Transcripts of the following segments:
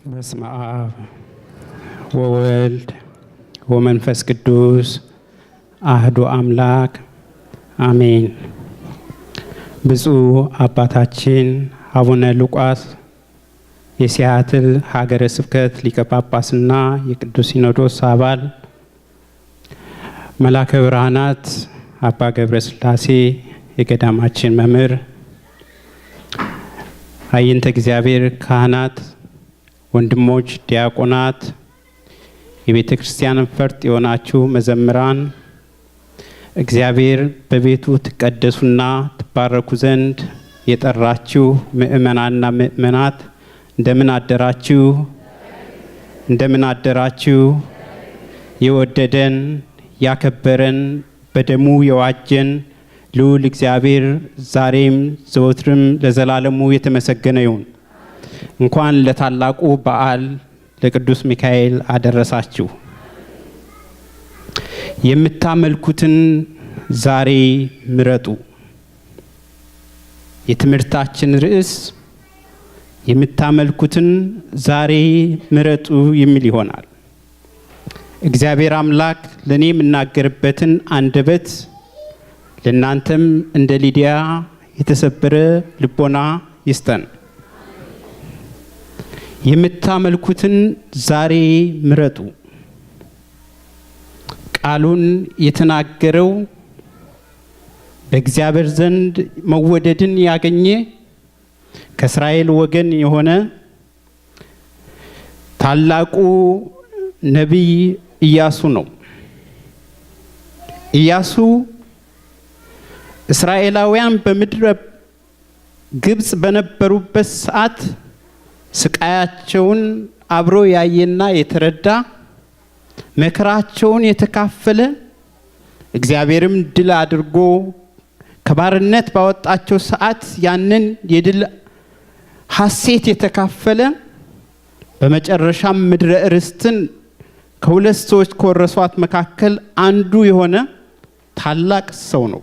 በስመ አብ ወወልድ ወመንፈስ ቅዱስ አሐዱ አምላክ አሜን። ብፁዕ አባታችን አቡነ ሉቃስ የሲያትል ሀገረ ስብከት ሊቀ ጳጳስና የቅዱስ ሲኖዶስ አባል፣ መላከ ብርሃናት አባ ገብረ ስላሴ የገዳማችን መምህር፣ አይንተ እግዚአብሔር ካህናት፣ ወንድሞች ዲያቆናት፣ የቤተ ክርስቲያን ፈርጥ የሆናችሁ መዘምራን፣ እግዚአብሔር በቤቱ ትቀደሱና ትባረኩ ዘንድ የጠራችሁ ምእመናንና ምእመናት እንደምን አደራችሁ? እንደምን አደራችሁ? የወደደን ያከበረን በደሙ የዋጀን ልዑል እግዚአብሔር ዛሬም ዘወትርም ለዘላለሙ የተመሰገነ ይሁን። እንኳን ለታላቁ በዓል ለቅዱስ ሚካኤል አደረሳችሁ። የምታመልኩትን ዛሬ ምረጡ። የትምህርታችን ርዕስ የምታመልኩትን ዛሬ ምረጡ የሚል ይሆናል። እግዚአብሔር አምላክ ለኔ የምናገርበትን አንደበት ለናንተም እንደ ሊዲያ የተሰበረ ልቦና ይስጠን። የምታመልኩትን ዛሬ ምረጡ። ቃሉን የተናገረው በእግዚአብሔር ዘንድ መወደድን ያገኘ ከእስራኤል ወገን የሆነ ታላቁ ነቢይ ኢያሱ ነው። ኢያሱ እስራኤላውያን በምድረ ግብጽ በነበሩበት ሰዓት ስቃያቸውን አብሮ ያየና የተረዳ፣ መከራቸውን የተካፈለ፣ እግዚአብሔርም ድል አድርጎ ከባርነት ባወጣቸው ሰዓት ያንን የድል ሐሴት የተካፈለ፣ በመጨረሻም ምድረ ርስትን ከሁለት ሰዎች ከወረሷት መካከል አንዱ የሆነ ታላቅ ሰው ነው።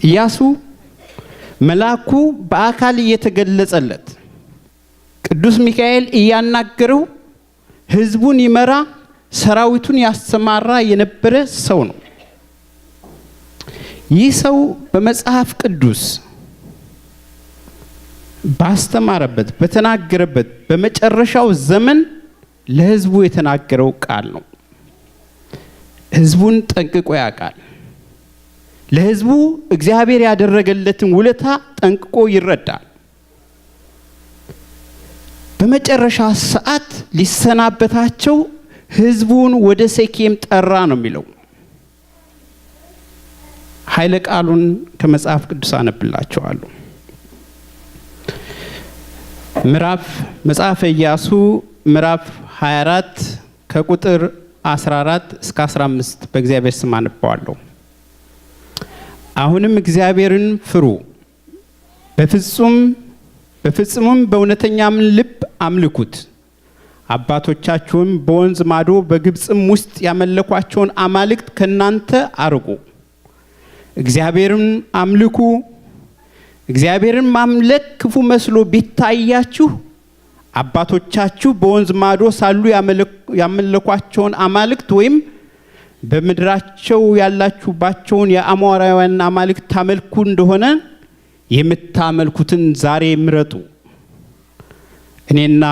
ኢያሱ መልአኩ በአካል እየተገለጸለት ቅዱስ ሚካኤል እያናገረው ሕዝቡን ይመራ ሰራዊቱን ያሰማራ የነበረ ሰው ነው። ይህ ሰው በመጽሐፍ ቅዱስ ባስተማረበት በተናገረበት በመጨረሻው ዘመን ለሕዝቡ የተናገረው ቃል ነው። ሕዝቡን ጠንቅቆ ያውቃል። ለሕዝቡ እግዚአብሔር ያደረገለትን ውለታ ጠንቅቆ ይረዳል። በመጨረሻ ሰዓት ሊሰናበታቸው ሕዝቡን ወደ ሴኬም ጠራ ነው የሚለው። ኃይለ ቃሉን ከመጽሐፍ ቅዱስ አነብላችኋለሁ። መጽሐፈ ኢያሱ ምዕራፍ 24 ከቁጥር 14 እስከ 15 በእግዚአብሔር ስም አነባዋለሁ። አሁንም እግዚአብሔርን ፍሩ፣ በፍጹምም በእውነተኛም ልብ አምልኩት። አባቶቻችሁም በወንዝ ማዶ በግብጽም ውስጥ ያመለኳቸውን አማልክት ከናንተ አርቁ። እግዚአብሔርን አምልኩ። እግዚአብሔርን ማምለክ ክፉ መስሎ ቢታያችሁ አባቶቻችሁ በወንዝ ማዶ ሳሉ ያመለኳቸውን አማልክት ወይም በምድራቸው ያላችሁባቸውን የአሞራውያን አማልክት ታመልኩ እንደሆነ የምታመልኩትን ዛሬ ምረጡ። እኔና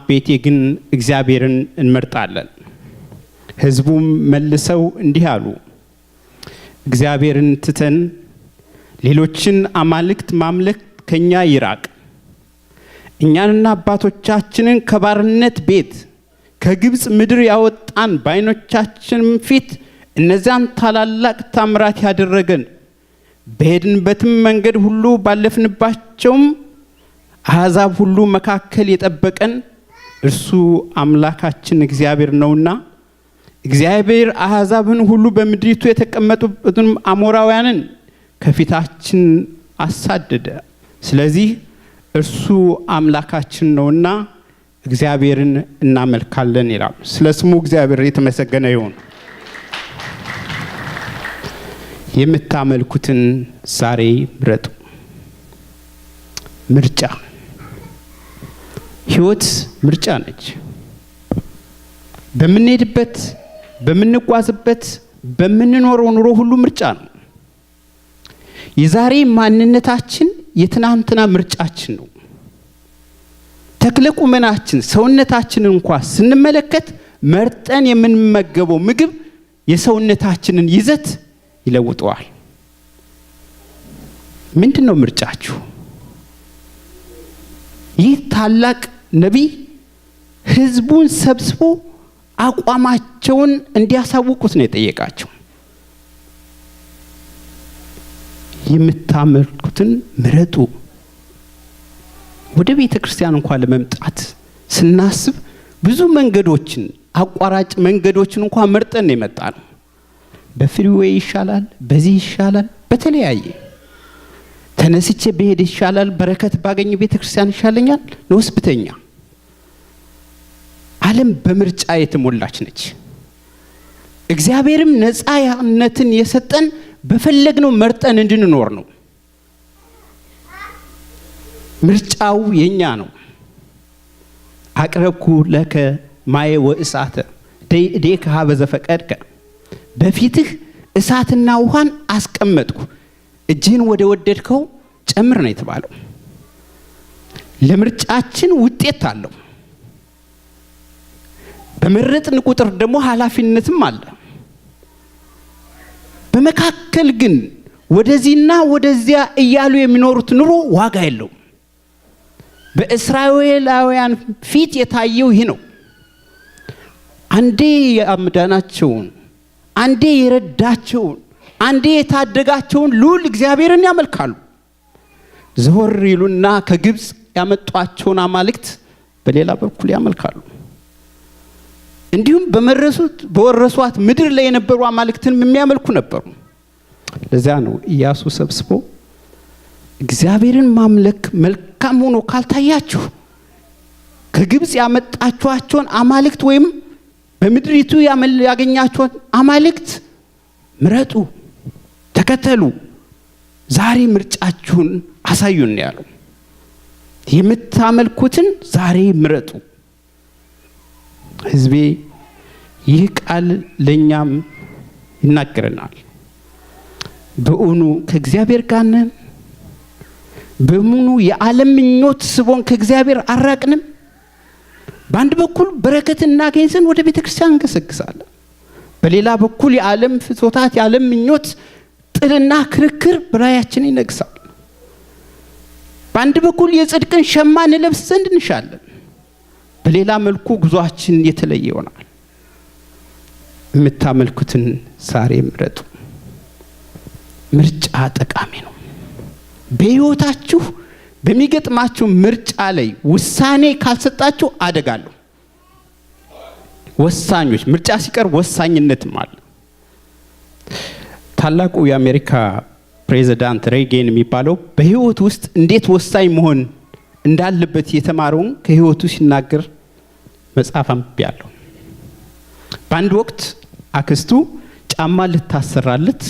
ቤቴ ግን እግዚአብሔርን እንመርጣለን። ሕዝቡም መልሰው እንዲህ አሉ፣ እግዚአብሔርን ትተን ሌሎችን አማልክት ማምለክ ከኛ ይራቅ። እኛንና አባቶቻችንን ከባርነት ቤት ከግብጽ ምድር ያወጣን በዓይኖቻችን ፊት እነዚያን ታላላቅ ታምራት ያደረገን በሄድንበትም መንገድ ሁሉ ባለፍንባቸውም አሕዛብ ሁሉ መካከል የጠበቀን እርሱ አምላካችን እግዚአብሔር ነውና፣ እግዚአብሔር አሕዛብን ሁሉ በምድሪቱ የተቀመጡበትን አሞራውያንን ከፊታችን አሳደደ። ስለዚህ እርሱ አምላካችን ነውና እግዚአብሔርን እናመልካለን ይላል። ስለ ስሙ እግዚአብሔር የተመሰገነ ይሁን። የምታመልኩትን ዛሬ ምረጡ። ምርጫ ህይወት ምርጫ ነች። በምንሄድበት በምንጓዝበት በምንኖረው ኑሮ ሁሉ ምርጫ ነው። የዛሬ ማንነታችን የትናንትና ምርጫችን ነው። ተክለቁመናችን ሰውነታችንን እንኳን ስንመለከት መርጠን የምንመገበው ምግብ የሰውነታችንን ይዘት ይለውጠዋል። ምንድነው ምርጫችሁ? ይህ ታላቅ ነቢይ ህዝቡን ሰብስቦ አቋማቸውን እንዲያሳውቁት ነው የጠየቃቸው። የምታመልኩትን ምረጡ። ወደ ቤተ ክርስቲያን እንኳን ለመምጣት ስናስብ ብዙ መንገዶችን አቋራጭ መንገዶችን እንኳን መርጠን ነው የመጣነው። በፍሪዌይ ይሻላል፣ በዚህ ይሻላል፣ በተለያየ ተነስቼ በሄድ ይሻላል፣ በረከት ባገኝ ቤተ ክርስቲያን ይሻለኛል፣ ለሆስፒተኛ። ዓለም በምርጫ የተሞላች ነች። እግዚአብሔርም ነፃነትን የሰጠን በፈለግነው መርጠን እንድንኖር ነው። ምርጫው የኛ ነው። አቅረብኩ ለከ ማየ ወእሳተ ደይዴከ ሀበ ዘፈቀድከ፣ በፊትህ እሳትና ውሃን አስቀመጥኩ፣ እጅህን ወደ ወደድከው ጨምር ነው የተባለው። ለምርጫችን ውጤት አለው። በመረጥን ቁጥር ደግሞ ኃላፊነትም አለ። በመካከል ግን ወደዚህና ወደዚያ እያሉ የሚኖሩት ኑሮ ዋጋ የለውም። በእስራኤላውያን ፊት የታየው ይህ ነው። አንዴ ያመዳናቸውን፣ አንዴ የረዳቸውን፣ አንዴ የታደጋቸውን ልዑል እግዚአብሔርን ያመልካሉ። ዘወር ይሉና ከግብጽ ያመጧቸውን አማልክት በሌላ በኩል ያመልካሉ። እንዲሁም በወረሷት ምድር ላይ የነበሩ አማልክትን የሚያመልኩ ነበሩ። ለዚያ ነው ኢያሱ ሰብስቦ እግዚአብሔርን ማምለክ መልካም ሆኖ ካልታያችሁ ከግብጽ ያመጣችኋቸውን አማልክት ወይም በምድሪቱ ያገኛችኋቸውን አማልክት ምረጡ፣ ተከተሉ፣ ዛሬ ምርጫችሁን አሳዩን ያለው። የምታመልኩትን ዛሬ ምረጡ። ህዝቤ ይህ ቃል ለኛም ይናገረናል። በእውኑ ከእግዚአብሔር ጋር ነን? በእውኑ የዓለም ምኞት ስቦን ከእግዚአብሔር አራቅንም? በአንድ በኩል በረከት እናገኝ ዘንድ ወደ ቤተ ክርስቲያን እንገሰግሳለን። በሌላ በኩል የዓለም ፍትወታት፣ የዓለም ምኞት፣ ጥልና ክርክር በላያችን ይነግሳል። በአንድ በኩል የጽድቅን ሸማ እንለብስ ዘንድ እንሻለን። በሌላ መልኩ ጉዟችን የተለየ ይሆናል። የምታመልኩትን ዛሬ ምረጡ። ምርጫ ጠቃሚ ነው። በሕይወታችሁ በሚገጥማችሁ ምርጫ ላይ ውሳኔ ካልሰጣችሁ አደጋለሁ። ወሳኞች ምርጫ ሲቀር ወሳኝነትም አለ። ታላቁ የአሜሪካ ፕሬዝዳንት ሬገን የሚባለው በሕይወት ውስጥ እንዴት ወሳኝ መሆን እንዳለበት የተማረውን ከሕይወቱ ሲናገር መጽሐፍ አንብቤያለሁ። በአንድ ወቅት አክስቱ ጫማ ልታሰራለት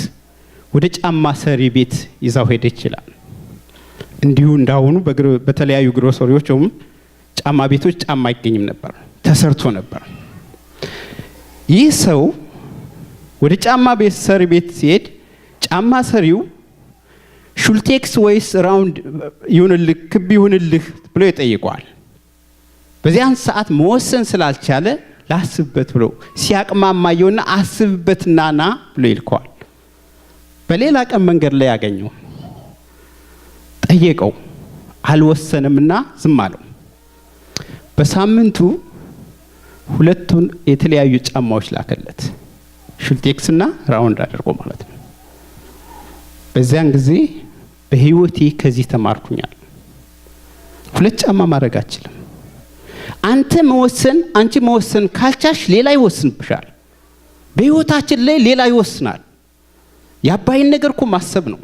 ወደ ጫማ ሰሪ ቤት ይዛው ሄደች ይላል። እንዲሁ እንዳሁኑ በተለያዩ ግሮሰሪዎች ወይም ጫማ ቤቶች ጫማ አይገኝም ነበር፣ ተሰርቶ ነበር። ይህ ሰው ወደ ጫማ ቤት ሰሪ ቤት ሲሄድ ጫማ ሰሪው ሹልቴክስ ወይስ ራውንድ ይሁንልህ ክብ ይሁንልህ ብሎ ይጠይቀዋል። በዚያን ሰዓት መወሰን ስላልቻለ ላስብበት ብሎ ሲያቅማማየውና አስብበትና ና ብሎ ይልከዋል። በሌላ ቀን መንገድ ላይ ያገኘው ጠየቀው፣ አልወሰነምና ዝም አለው። በሳምንቱ ሁለቱን የተለያዩ ጫማዎች ላከለት፣ ሹልቴክስና ራውንድ አድርጎ ማለት ነው። በዚያን ጊዜ በህይወቴ ከዚህ ተማርኩኛል። ሁለት ጫማ ማድረግ አችልም። አንተ መወሰን አንቺ መወሰን ካልቻሽ ሌላ ይወስንብሻል። በህይወታችን ላይ ሌላ ይወስናል። የአባይን ነገር እኮ ማሰብ ነው።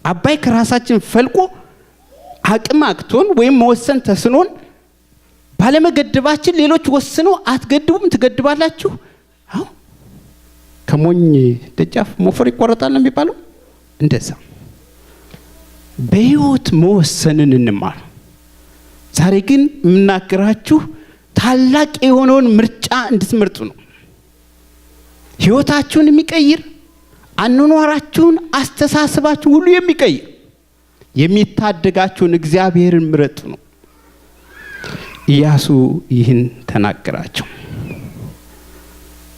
አባይ ከራሳችን ፈልቆ አቅም አቅቶን ወይም መወሰን ተስኖን ባለመገደባችን ሌሎች ወስነው አትገድቡም ትገድባላችሁ። አዎ ከሞኝ ደጃፍ ሞፈር ይቆረጣል ነው የሚባለው። እንደዛ በህይወት መወሰንን እንማር። ዛሬ ግን የምናገራችሁ ታላቅ የሆነውን ምርጫ እንድትመርጡ ነው። ህይወታችሁን የሚቀይር አኗኗራችሁን አስተሳሰባችሁን ሁሉ የሚቀይር የሚታደጋችሁን እግዚአብሔርን ምረጡ ነው። ኢያሱ ይህን ተናገራቸው።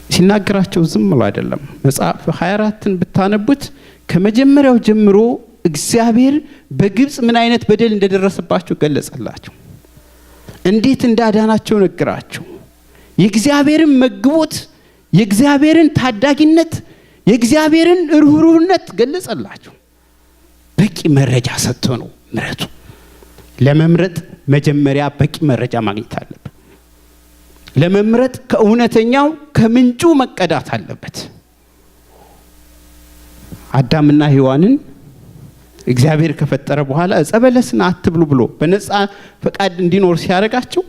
ሲናገራቸው ዝም ብሎ አይደለም። መጽሐፍ 24ን ብታነቡት ከመጀመሪያው ጀምሮ እግዚአብሔር በግብጽ ምን አይነት በደል እንደደረሰባቸው ገለጸላቸው። እንዴት እንዳዳናቸው ነገራቸው። የእግዚአብሔርን መግቦት፣ የእግዚአብሔርን ታዳጊነት፣ የእግዚአብሔርን ርህሩህነት ገለጸላቸው። በቂ መረጃ ሰጥቶ ነው ምረጡ። ለመምረጥ መጀመሪያ በቂ መረጃ ማግኘት አለበት። ለመምረጥ ከእውነተኛው ከምንጩ መቀዳት አለበት። አዳምና ሔዋንን እግዚአብሔር ከፈጠረ በኋላ ዕፀ በለስን አትብሉ ብሎ በነፃ ፈቃድ እንዲኖር ሲያደርጋቸው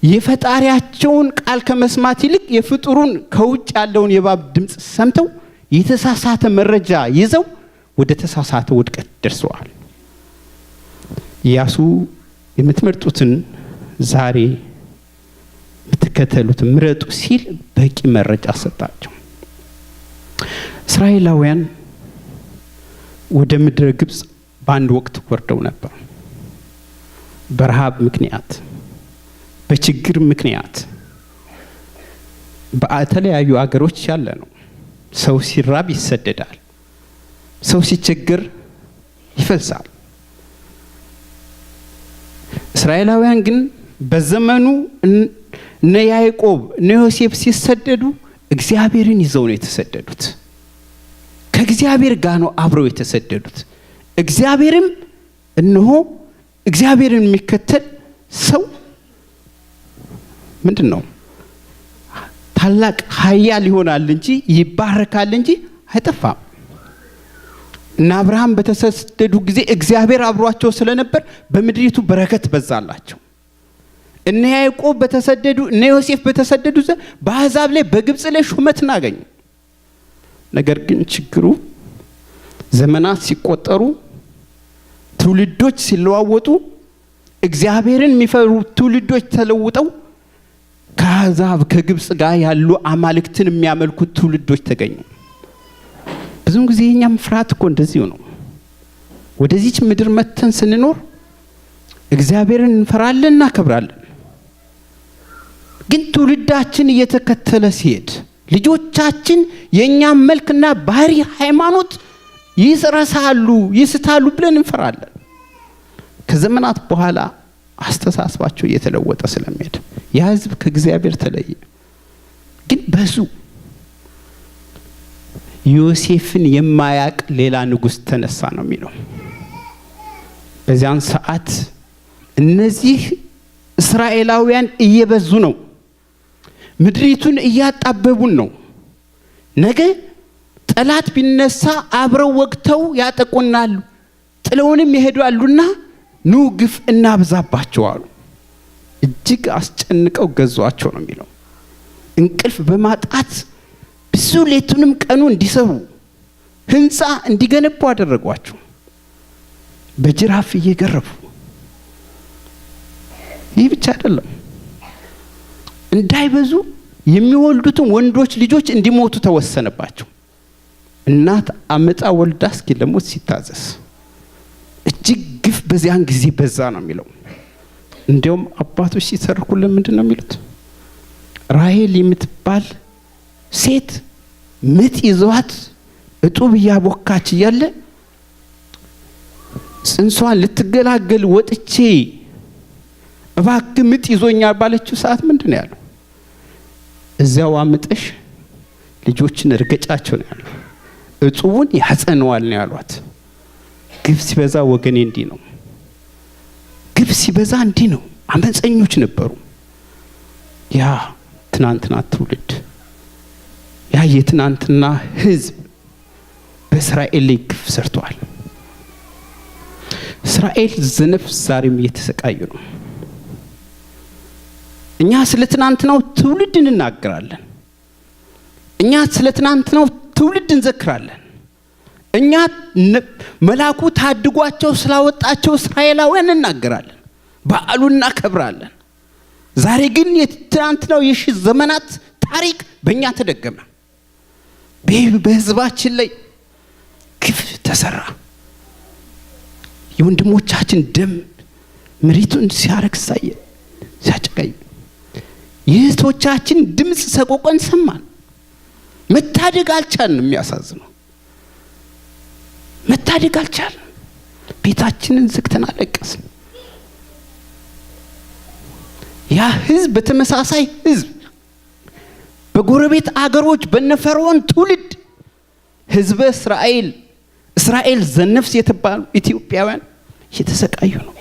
የፈጣሪያቸውን ቃል ከመስማት ይልቅ የፍጡሩን ከውጭ ያለውን የእባብ ድምጽ ሰምተው የተሳሳተ መረጃ ይዘው ወደ ተሳሳተ ውድቀት ደርሰዋል። ኢያሱ የምትመርጡትን ዛሬ የምትከተሉትን ምረጡ ሲል በቂ መረጃ ሰጣቸው። እስራኤላውያን ወደ ምድረ ግብጽ በአንድ ወቅት ወርደው ነበር። በረሃብ ምክንያት፣ በችግር ምክንያት በተለያዩ አገሮች ያለ ነው። ሰው ሲራብ ይሰደዳል፣ ሰው ሲቸገር ይፈልሳል። እስራኤላውያን ግን በዘመኑ እነ ያዕቆብ እነ ዮሴፍ ሲሰደዱ እግዚአብሔርን ይዘው ነው የተሰደዱት። ከእግዚአብሔር ጋር ነው አብረው የተሰደዱት። እግዚአብሔርም እነሆ እግዚአብሔርን የሚከተል ሰው ምንድነው ታላቅ ኃያል ይሆናል እንጂ ይባረካል እንጂ አይጠፋም። እና አብርሃም በተሰደዱ ጊዜ እግዚአብሔር አብሯቸው ስለነበር በምድሪቱ በረከት በዛላቸው። እነ ያዕቆብ በተሰደዱ እነ ዮሴፍ በተሰደዱ በአሕዛብ ላይ በግብጽ ላይ ሹመትን አገኙ። ነገር ግን ችግሩ ዘመናት ሲቆጠሩ ትውልዶች ሲለዋወጡ እግዚአብሔርን የሚፈሩ ትውልዶች ተለውጠው ከአሕዛብ ከግብጽ ጋር ያሉ አማልክትን የሚያመልኩ ትውልዶች ተገኙ። ብዙም ጊዜ የኛም ፍርሃት እኮ እንደዚሁ ነው። ወደዚች ምድር መተን ስንኖር እግዚአብሔርን እንፈራለን እናከብራለን። ግን ትውልዳችን እየተከተለ ሲሄድ ልጆቻችን የኛም መልክና ባህሪ ሃይማኖት ይስራሳሉ ይስታሉ ብለን እንፈራለን። ከዘመናት በኋላ አስተሳሰባቸው እየተለወጠ ስለሚሄድ ያ ሕዝብ ከእግዚአብሔር ተለየ። ግን በዙ ዮሴፍን የማያቅ ሌላ ንጉስ ተነሳ ነው የሚለው። በዚያን ሰዓት እነዚህ እስራኤላውያን እየበዙ ነው፣ ምድሪቱን እያጣበቡን ነው። ነገ ጠላት ቢነሳ አብረው ወግተው ያጠቁናሉ፣ ጥለውንም ይሄዳሉና ኑ ግፍ እናብዛባቸው አሉ። እጅግ አስጨንቀው ገዟቸው ነው የሚለው። እንቅልፍ በማጣት ብዙ ሌቱንም ቀኑ እንዲሰሩ ህንፃ እንዲገነቡ አደረጓቸው፣ በጅራፍ እየገረፉ። ይህ ብቻ አይደለም፣ እንዳይበዙ የሚወልዱትን ወንዶች ልጆች እንዲሞቱ ተወሰነባቸው። እናት አመጣ ወልዳ እስኪለሞት ሲታዘዝ እጅግ ግፍ በዚያን ጊዜ በዛ ነው የሚለው። እንዲያውም አባቶች ሲተርኩልን ምንድን ነው የሚሉት? ራሔል የምትባል ሴት ምጥ ይዟት እጡብ እያቦካች እያለ ጽንሷን ልትገላገል ወጥቼ እባክህ ምጥ ይዞኛል ባለችው ሰዓት ምንድን ነው ያለው? እዚያው አምጠሽ ልጆችን እርገጫቸው ነው ያለው፣ እጡቡን ያጸነዋል ነው ያሏት። ግፍ ሲበዛ ወገኔ እንዲህ ነው። ግፍ ሲበዛ እንዲህ ነው። አመፀኞች ነበሩ። ያ ትናንትና ትውልድ፣ ያ የትናንትና ህዝብ በእስራኤል ላይ ግፍ ሰርቷል። እስራኤል ዘነፍ ዛሬም እየተሰቃዩ ነው። እኛ ስለ ትናንትናው ትውልድ እንናገራለን። እኛ ስለ ትናንትናው ትውልድ እንዘክራለን። እኛ መልአኩ ታድጓቸው ስላወጣቸው እስራኤላውያን እንናገራለን። በዓሉን እናከብራለን። ዛሬ ግን የትናንትናው የሺህ ዘመናት ታሪክ በእኛ ተደገመ። በህዝባችን ላይ ግፍ ተሰራ። የወንድሞቻችን ደም መሬቱን ሲያረክሳየ ሲያጨቀይ፣ የእህቶቻችን ድምጽ ሰቆቃን ሰማን። መታደግ አልቻልንም። የሚያሳዝነው መታደግ አልቻልንም። ቤታችንን ዘግተን አለቀስን። ያ ህዝብ በተመሳሳይ ህዝብ በጎረቤት አገሮች በነፈርዖን ትውልድ ህዝበ እስራኤል ዘነፍስ የተባሉ ኢትዮጵያውያን እየተሰቃዩ ነው።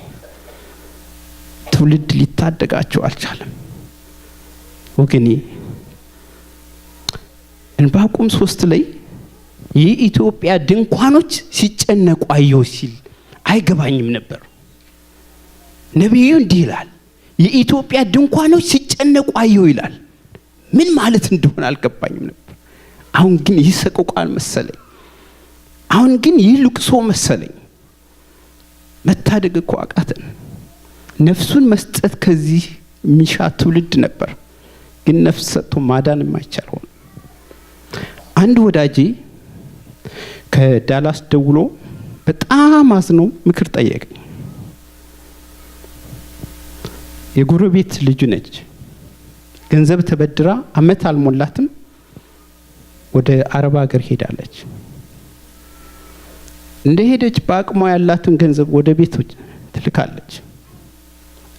ትውልድ ሊታደጋቸው አልቻለም። ወገኔ ዕንባቆም 3 ላይ የኢትዮጵያ ድንኳኖች ሲጨነቁ አየሁ ሲል አይገባኝም ነበር። ነብዩ እንዲህ ይላል፣ የኢትዮጵያ ድንኳኖች ሲጨነቁ አየሁ ይላል። ምን ማለት እንደሆነ አልገባኝም ነበር። አሁን ግን ይህ ሰቆቃን መሰለኝ። አሁን ግን ይህ ልቅሶ መሰለኝ። መታደግ እኮ አቃተን። ነፍሱን መስጠት ከዚህ ሚሻ ትውልድ ነበር፣ ግን ነፍስ ሰጥቶ ማዳን የማይቻል ሆነ። አንድ ወዳጄ ከዳላስ ደውሎ በጣም አዝኖ ምክር ጠየቀኝ። የጎረቤት ልጅ ነች። ገንዘብ ተበድራ አመት አልሞላትም ወደ አረብ ሀገር ሄዳለች። እንደሄደች በአቅሟ ያላትን ገንዘብ ወደ ቤት ትልካለች።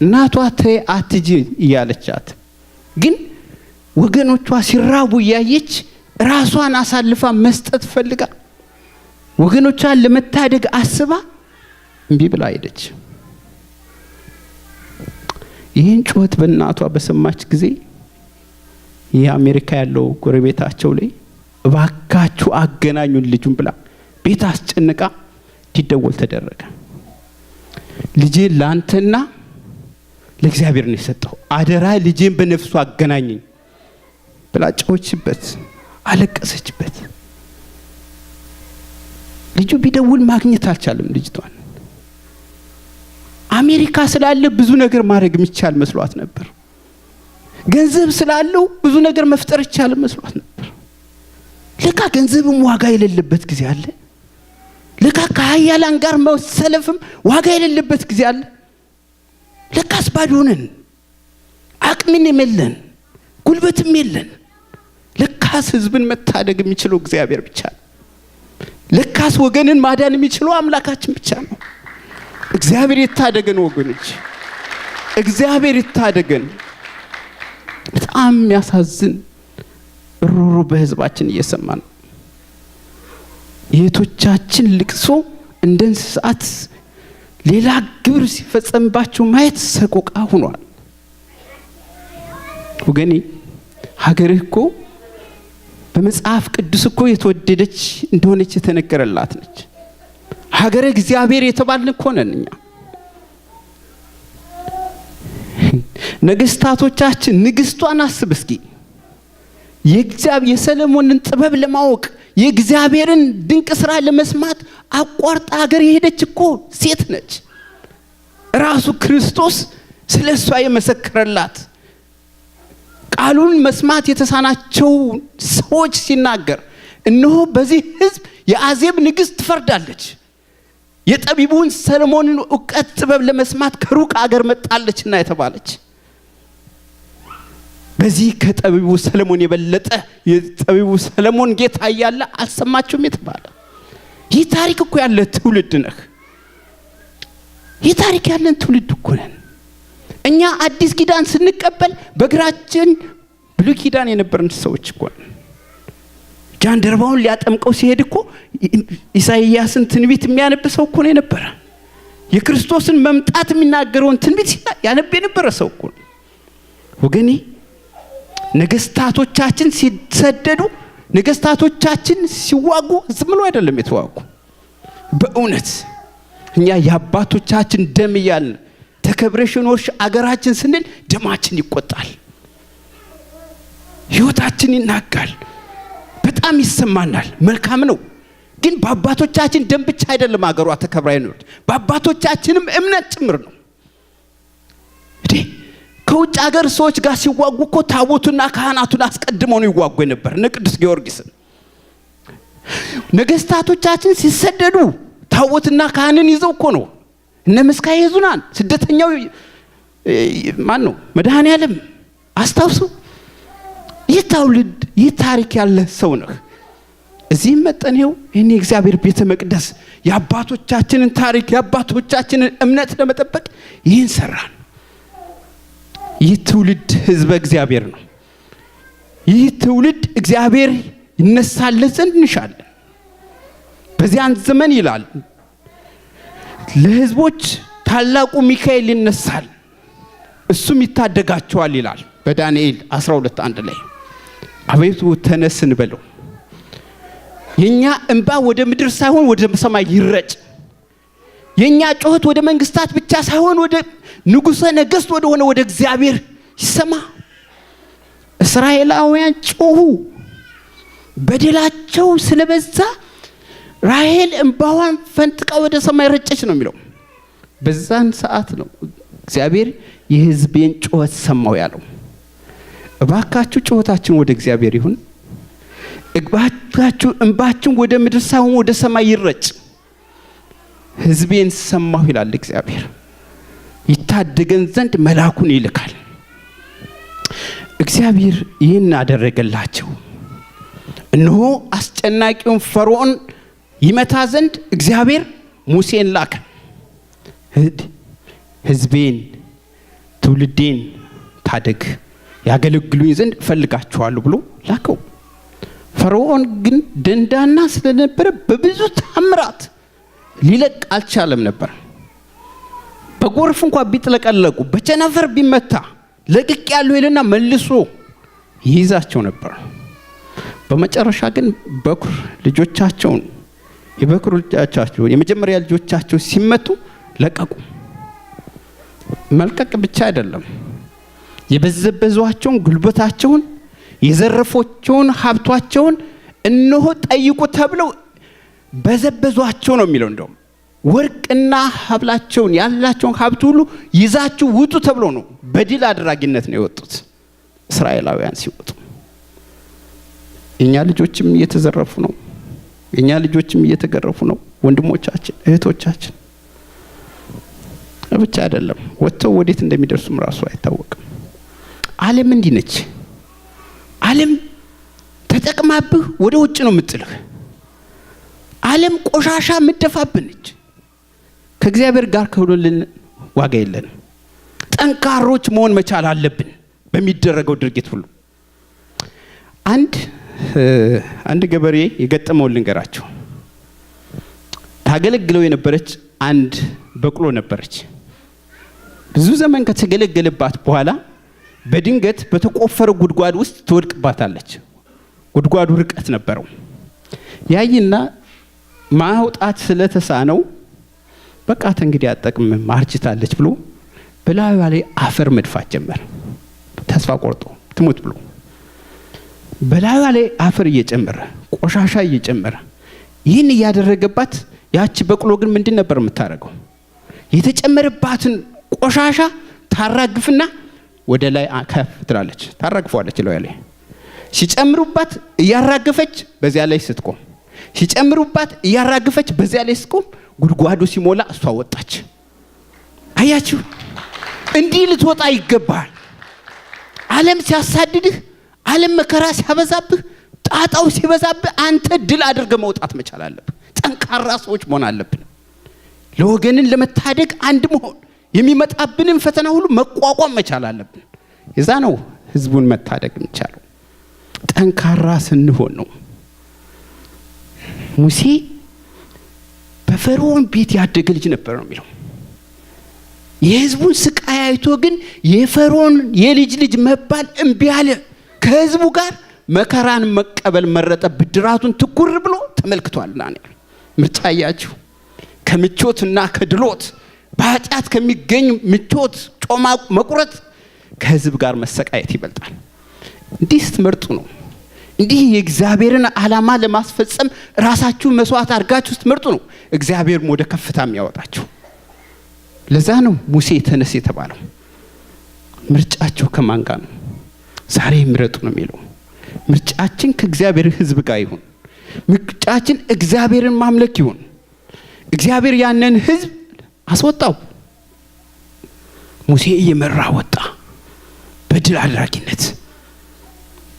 እናቷ ተይ አትጂ እያለቻት፣ ግን ወገኖቿ ሲራቡ እያየች ራሷን አሳልፋ መስጠት ፈልጋ ወገኖቿን ለመታደግ አስባ እምቢ ብላ ሄደች። ይህን ጩኸት በእናቷ በሰማች ጊዜ የአሜሪካ ያለው ጎረቤታቸው ላይ እባካችሁ አገናኙን ልጁን ብላ ቤት አስጨንቃ እንዲደወል ተደረገ። ልጄን ላንተና ለእግዚአብሔር ነው የሰጠው፣ አደራ ልጄን በነፍሱ አገናኘኝ ብላ ጮኸችበት፣ አለቀሰችበት። ልጁ ቢደውል ማግኘት አልቻለም ልጅቷን። አሜሪካ ስላለ ብዙ ነገር ማድረግ የሚቻል መስሏት ነበር። ገንዘብ ስላለው ብዙ ነገር መፍጠር ይቻል መስሏት ነበር። ለካ ገንዘብም ዋጋ የሌለበት ጊዜ አለ። ለካ ከሀያላን ጋር መሰለፍም ዋጋ የሌለበት ጊዜ አለ። ለካስ ባዶ ነን፣ አቅምን የለን፣ ጉልበትም የለን። ለካስ ህዝብን መታደግ የሚችለው እግዚአብሔር ብቻ ነው። ለካስ ወገንን ማዳን የሚችለው አምላካችን ብቻ ነው። እግዚአብሔር ይታደገን ወገኖች፣ እግዚአብሔር ይታደገን። በጣም የሚያሳዝን ሮሮ በህዝባችን እየሰማን ነው። የእህቶቻችን ልቅሶ እንደ እንስሳት ሌላ ግብር ሲፈጸምባቸው ማየት ሰቆቃ ሆኗል። ወገኔ ሀገርህ እኮ በመጽሐፍ ቅዱስ እኮ የተወደደች እንደሆነች የተነገረላት ነች። ሀገረ እግዚአብሔር የተባልን እኮ ነን እኛ። ነገስታቶቻችን ንግስቷን አስብ እስኪ። የሰለሞንን ጥበብ ለማወቅ የእግዚአብሔርን ድንቅ ስራ ለመስማት አቋርጣ ሀገር የሄደች እኮ ሴት ነች። ራሱ ክርስቶስ ስለሷ የመሰከረላት ቃሉን መስማት የተሳናቸው ሰዎች ሲናገር እነሆ በዚህ ህዝብ የአዜብ ንግስት ትፈርዳለች፣ የጠቢቡን ሰለሞንን ዕውቀት ጥበብ ለመስማት ከሩቅ ሀገር መጣለችና የተባለች። በዚህ ከጠቢቡ ሰለሞን የበለጠ የጠቢቡ ሰለሞን ጌታ ያለ አልሰማችሁም የተባለ። ይህ ታሪክ እኮ ያለ ትውልድ ነህ። ይህ ታሪክ ያለን ትውልድ እኮ ነን እኛ። አዲስ ኪዳን ስንቀበል በግራችን ብሉይ ኪዳን የነበርን ሰዎች እኮ ነን። ጃንደረባውን ሊያጠምቀው ሲሄድ እኮ ኢሳይያስን ትንቢት የሚያነብ ሰው እኮ ነው የነበረ። የክርስቶስን መምጣት የሚናገረውን ትንቢት ያነብ የነበረ ሰው እኮ ነው ወገኔ። ነገስታቶቻችን ሲሰደዱ፣ ነገስታቶቻችን ሲዋጉ ዝም ብሎ አይደለም የተዋጉ። በእውነት እኛ የአባቶቻችን ደም እያልን ተከብረሽኖሽ አገራችን ስንል ደማችን ይቆጣል፣ ህይወታችን ይናጋል፣ በጣም ይሰማናል። መልካም ነው፣ ግን በአባቶቻችን ደም ብቻ አይደለም አገሯ ተከብራ ይኖር፣ በአባቶቻችንም እምነት ጭምር ነው። ከውጭ ሀገር ሰዎች ጋር ሲዋጉ እኮ ታቦቱና ካህናቱን አስቀድመው ነው ይዋጉ ነበር። ቅዱስ ጊዮርጊስን ነገስታቶቻችን ሲሰደዱ ታቦትና ካህንን ይዘው እኮ ነው። እነ ምስካየ ኅዙናን ስደተኛው ማን ነው? መድኃኔዓለም አስታውሱ። ይታውልድ ይታሪክ ያለ ሰው ነው። እዚህ መጠነው እኔ እግዚአብሔር ቤተ መቅደስ የአባቶቻችንን ታሪክ የአባቶቻችንን እምነት ለመጠበቅ ይህን ሰራን። ይህ ትውልድ ህዝበ እግዚአብሔር ነው። ይህ ትውልድ እግዚአብሔር ይነሳለት ዘንድ እንሻለን። በዚያን ዘመን ይላል ለህዝቦች ታላቁ ሚካኤል ይነሳል፣ እሱም ይታደጋቸዋል ይላል በዳንኤል 12:1 ላይ። አቤቱ ተነስን በለው። የኛ እንባ ወደ ምድር ሳይሆን ወደ ሰማይ ይረጭ። የኛ ጩኸት ወደ መንግስታት ብቻ ሳይሆን ወደ ንጉሠ ነገሥት ወደ ሆነ ወደ እግዚአብሔር ይሰማ። እስራኤላውያን ጮሁ፣ በደላቸው ስለበዛ ራሔል እንባዋን ፈንጥቃ ወደ ሰማይ ረጨች ነው የሚለው። በዛን ሰዓት ነው እግዚአብሔር የህዝቤን ጩኸት ሰማው ያለው። እባካችሁ ጩኸታችን ወደ እግዚአብሔር ይሁን። እባካችሁ እንባችን ወደ ምድር ሳይሆን ወደ ሰማይ ይረጭ። ህዝቤን ሰማሁ ይላል እግዚአብሔር። ይታደገን ዘንድ መልአኩን ይልካል። እግዚአብሔር ይህን አደረገላቸው። እነሆ አስጨናቂውን ፈርዖን ይመታ ዘንድ እግዚአብሔር ሙሴን ላከ። ህዝቤን ትውልዴን ታደግ ያገለግሉኝ ዘንድ እፈልጋቸዋለሁ ብሎ ላከው። ፈርዖን ግን ደንዳና ስለነበረ በብዙ ታምራት ሊለቅ አልቻለም ነበር። በጎርፍ እንኳን ቢጥለቀለቁ በቸነፈር ቢመታ ለቅቅ ያለው ይልና መልሶ ይይዛቸው ነበር። በመጨረሻ ግን በኩር ልጆቻቸውን የመጀመሪያ ልጆቻቸው ሲመቱ ለቀቁ። መልቀቅ ብቻ አይደለም፣ የበዘበዟቸውን ጉልበታቸውን የዘረፎቸውን ሀብቷቸውን እነሆ ጠይቁ ተብለው በዘበዟቸው ነው የሚለው። እንደውም ወርቅና ሀብላቸውን ያላቸውን ሀብት ሁሉ ይዛችሁ ውጡ ተብሎ ነው በድል አድራጊነት ነው የወጡት እስራኤላውያን ሲወጡ። እኛ ልጆችም እየተዘረፉ ነው። እኛ ልጆችም እየተገረፉ ነው። ወንድሞቻችን እህቶቻችን ብቻ አይደለም ወጥተው ወዴት እንደሚደርሱም ራሱ አይታወቅም። ዓለም እንዲህ ነች። ዓለም ተጠቅማብህ ወደ ውጭ ነው የምትጥልህ። ዓለም ቆሻሻ ምደፋብነች። ከእግዚአብሔር ጋር ከሆነልን ዋጋ የለንም። ጠንካሮች መሆን መቻል አለብን በሚደረገው ድርጊት ሁሉ። አንድ ገበሬ የገጠመው ልንገራቸው። ታገለግለው የነበረች አንድ በቅሎ ነበረች። ብዙ ዘመን ከተገለገለባት በኋላ በድንገት በተቆፈረ ጉድጓድ ውስጥ ትወድቅባታለች። ጉድጓዱ ርቀት ነበረው። ያይና ማውጣት ስለተሳነው በቃ እንግዲህ አጠቅም ማርጅታለች ብሎ በላዩ ላይ አፈር መድፋት ጀመረ። ተስፋ ቆርጦ ትሞት ብሎ በላዩ ላይ አፈር እየጨመረ ቆሻሻ እየጨመረ ይህን እያደረገባት ያቺ በቅሎ ግን ምንድን ነበር የምታደርገው? የተጨመረባትን ቆሻሻ ታራግፍና ወደ ላይ ከፍ ትላለች። ታራግፈዋለች ላይ ሲጨምሩባት እያራገፈች በዚያ ላይ ስትቆም፣ ሲጨምሩባት እያራገፈች በዚያ ላይ ስትቆም ጉድጓዱ ሲሞላ እሷ ወጣች። አያችሁ፣ እንዲህ ልትወጣ ይገባል። ዓለም ሲያሳድድህ፣ ዓለም መከራ ሲያበዛብህ፣ ጣጣው ሲበዛብህ አንተ ድል አድርገህ መውጣት መቻል አለብህ። ጠንካራ ሰዎች መሆን አለብን። ለወገንን ለመታደግ አንድ መሆን፣ የሚመጣብንን ፈተና ሁሉ መቋቋም መቻል አለብን። የዛ ነው ህዝቡን መታደግ የሚቻለው። ጠንካራ ስንሆን ነው። ሙሴ በፈርዖን ቤት ያደገ ልጅ ነበር ነው የሚለው። የህዝቡን ስቃይ አይቶ ግን የፈርዖን የልጅ ልጅ መባል እምቢ አለ። ከህዝቡ ጋር መከራን መቀበል መረጠ። ብድራቱን ትኩር ብሎ ተመልክቷል። ምርጫ ያያችሁ ከምቾትና ከድሎት በኃጢአት ከሚገኝ ምቾት ጮማ መቁረጥ ከህዝብ ጋር መሰቃየት ይበልጣል። እንዲህ ስትመርጡ ነው እንዲህ የእግዚአብሔርን ዓላማ ለማስፈጸም ራሳችሁ መስዋዕት አድርጋችሁ ስትመርጡ ነው እግዚአብሔር ወደ ከፍታ የሚያወጣችሁ። ለዛ ነው ሙሴ ተነስ የተባለው። ምርጫችሁ ከማን ጋር ነው? ዛሬ ምረጡ ነው የሚለው። ምርጫችን ከእግዚአብሔር ሕዝብ ጋር ይሁን። ምርጫችን እግዚአብሔርን ማምለክ ይሁን። እግዚአብሔር ያንን ሕዝብ አስወጣው። ሙሴ እየመራ ወጣ በድል አድራጊነት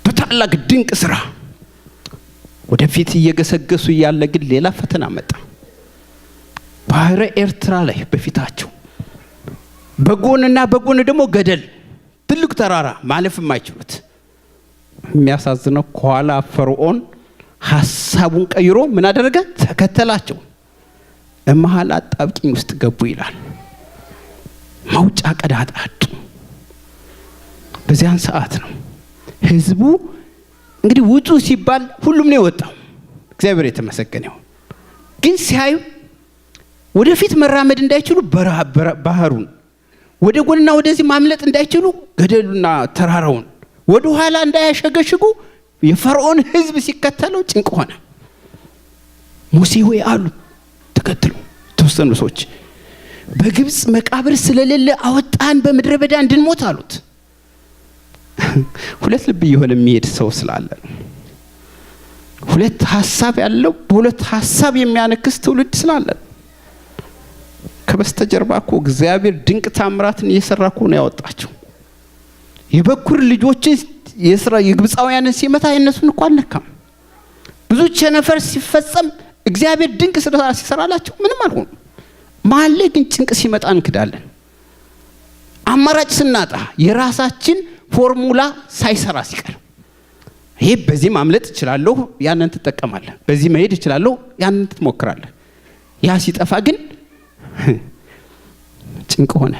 በታላቅ ድንቅ ስራ። ወደፊት እየገሰገሱ ያለ ግን ሌላ ፈተና መጣ። ባህረ ኤርትራ ላይ በፊታቸው በጎንና በጎን ደግሞ ገደል፣ ትልቅ ተራራ ማለፍ የማይችሉት። የሚያሳዝነው ከኋላ ፈርዖን ሐሳቡን ቀይሮ ምን አደረገ? ተከተላቸው። መሃል አጣብቂኝ ውስጥ ገቡ ይላል። መውጫ ቀዳዳ አጡ። በዚያን ሰዓት ነው ህዝቡ እንግዲህ ውጡ ሲባል ሁሉም ነው የወጣው። እግዚአብሔር የተመሰገነ ይሁን። ግን ሲያዩ ወደፊት መራመድ እንዳይችሉ ባህሩን፣ ወደ ጎንና ወደዚህ ማምለጥ እንዳይችሉ ገደሉና ተራራውን፣ ወደ ኋላ እንዳያሸገሽጉ የፈርዖን ህዝብ ሲከተለው ጭንቅ ሆነ። ሙሴ ሆይ አሉ ተከትሎ ተወሰኑ ሰዎች፣ በግብጽ መቃብር ስለሌለ አወጣን በምድረ በዳ እንድንሞት አሉት። ሁለት ልብ የሆነ የሚሄድ ሰው ስላለ ነው። ሁለት ሐሳብ ያለው በሁለት ሐሳብ የሚያነክስ ትውልድ ስላለ ከበስተጀርባ እኮ እግዚአብሔር ድንቅ ታምራትን እየሰራ እኮ ነው ያወጣቸው። የበኩር ልጆችን የግብፃውያንን ሲመታ የነሱን እኮ አልነካም። ብዙ ቸነፈር ሲፈጸም እግዚአብሔር ድንቅ ስራ ሲሰራላቸው ምንም አልሆኑ። መሀል ላይ ግን ጭንቅ ሲመጣ እንክዳለን። አማራጭ ስናጣ የራሳችን ፎርሙላ ሳይሰራ ሲቀር ይሄ በዚህ ማምለጥ እችላለሁ ያንን ትጠቀማለህ፣ በዚህ መሄድ እችላለሁ ያንን ትሞክራለህ። ያ ሲጠፋ ግን ጭንቅ ሆነ።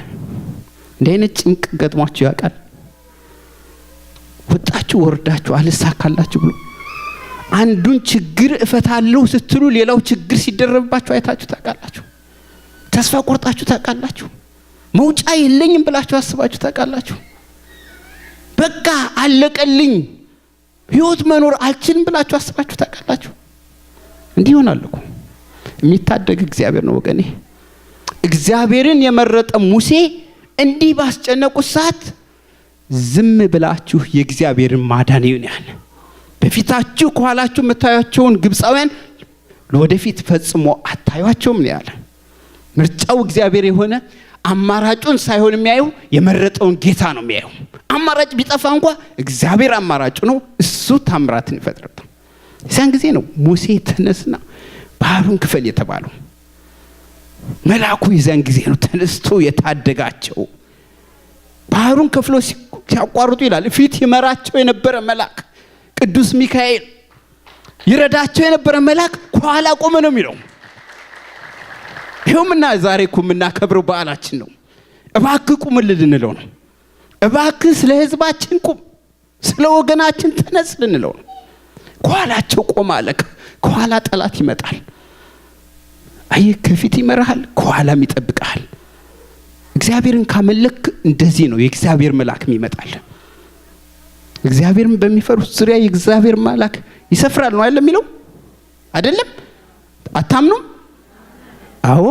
እንደ አይነት ጭንቅ ገጥሟችሁ ያውቃል? ወጣችሁ ወርዳችሁ አልሳካላችሁ ብሎ አንዱን ችግር እፈታለሁ ስትሉ ሌላው ችግር ሲደረብባችሁ አይታችሁ ታውቃላችሁ? ተስፋ ቆርጣችሁ ታውቃላችሁ? መውጫ የለኝም ብላችሁ አስባችሁ ታውቃላችሁ? በቃ አለቀልኝ ህይወት መኖር አልችልም ብላችሁ አስባችሁ ታውቃላችሁ? እንዲህ ይሆናል እኮ። የሚታደግ እግዚአብሔር ነው ወገኔ። እግዚአብሔርን የመረጠ ሙሴ እንዲህ ባስጨነቁት ሰዓት ዝም ብላችሁ የእግዚአብሔርን ማዳን ይሁን። በፊታችሁ ከኋላችሁ የምታዩቸውን ግብፃውያን ወደፊት ፈጽሞ አታዩቸውም ነው ያለ። ምርጫው እግዚአብሔር የሆነ አማራጩን ሳይሆን የሚያየው የመረጠውን ጌታ ነው የሚያየው። አማራጭ ቢጠፋ እንኳን እግዚአብሔር አማራጩ ነው፣ እሱ ታምራትን ይፈጥራል። ያን ጊዜ ነው ሙሴ ተነስና ባህሩን ክፈል የተባለው። መልአኩ የዛን ጊዜ ነው ተነስቶ የታደጋቸው። ባህሩን ከፍሎ ሲያቋርጡ ይላል ፊት ይመራቸው የነበረ መልአክ ቅዱስ ሚካኤል ይረዳቸው የነበረ መልአክ ከኋላ ቆመ ነው የሚለው። ይሁንና ዛሬ እኮ የምናከብረው በዓላችን ነው። እባክህ ቁምልን ልንለው ነው። እባክህ ስለ ህዝባችን ቁም፣ ስለ ወገናችን ተነስ ልንለው ነው። ከኋላቸው ቆመ አለ። ከኋላ ጠላት ይመጣል። አይ ከፊት ይመራሃል፣ ከኋላም ይጠብቃል። እግዚአብሔርን ካመለክ እንደዚህ ነው የእግዚአብሔር መልአክ ይመጣል። እግዚአብሔርን በሚፈሩት ዙሪያ የእግዚአብሔር መልአክ ይሰፍራል ነው አይደል የሚለው? አይደለም? አታምኑም? አዎ።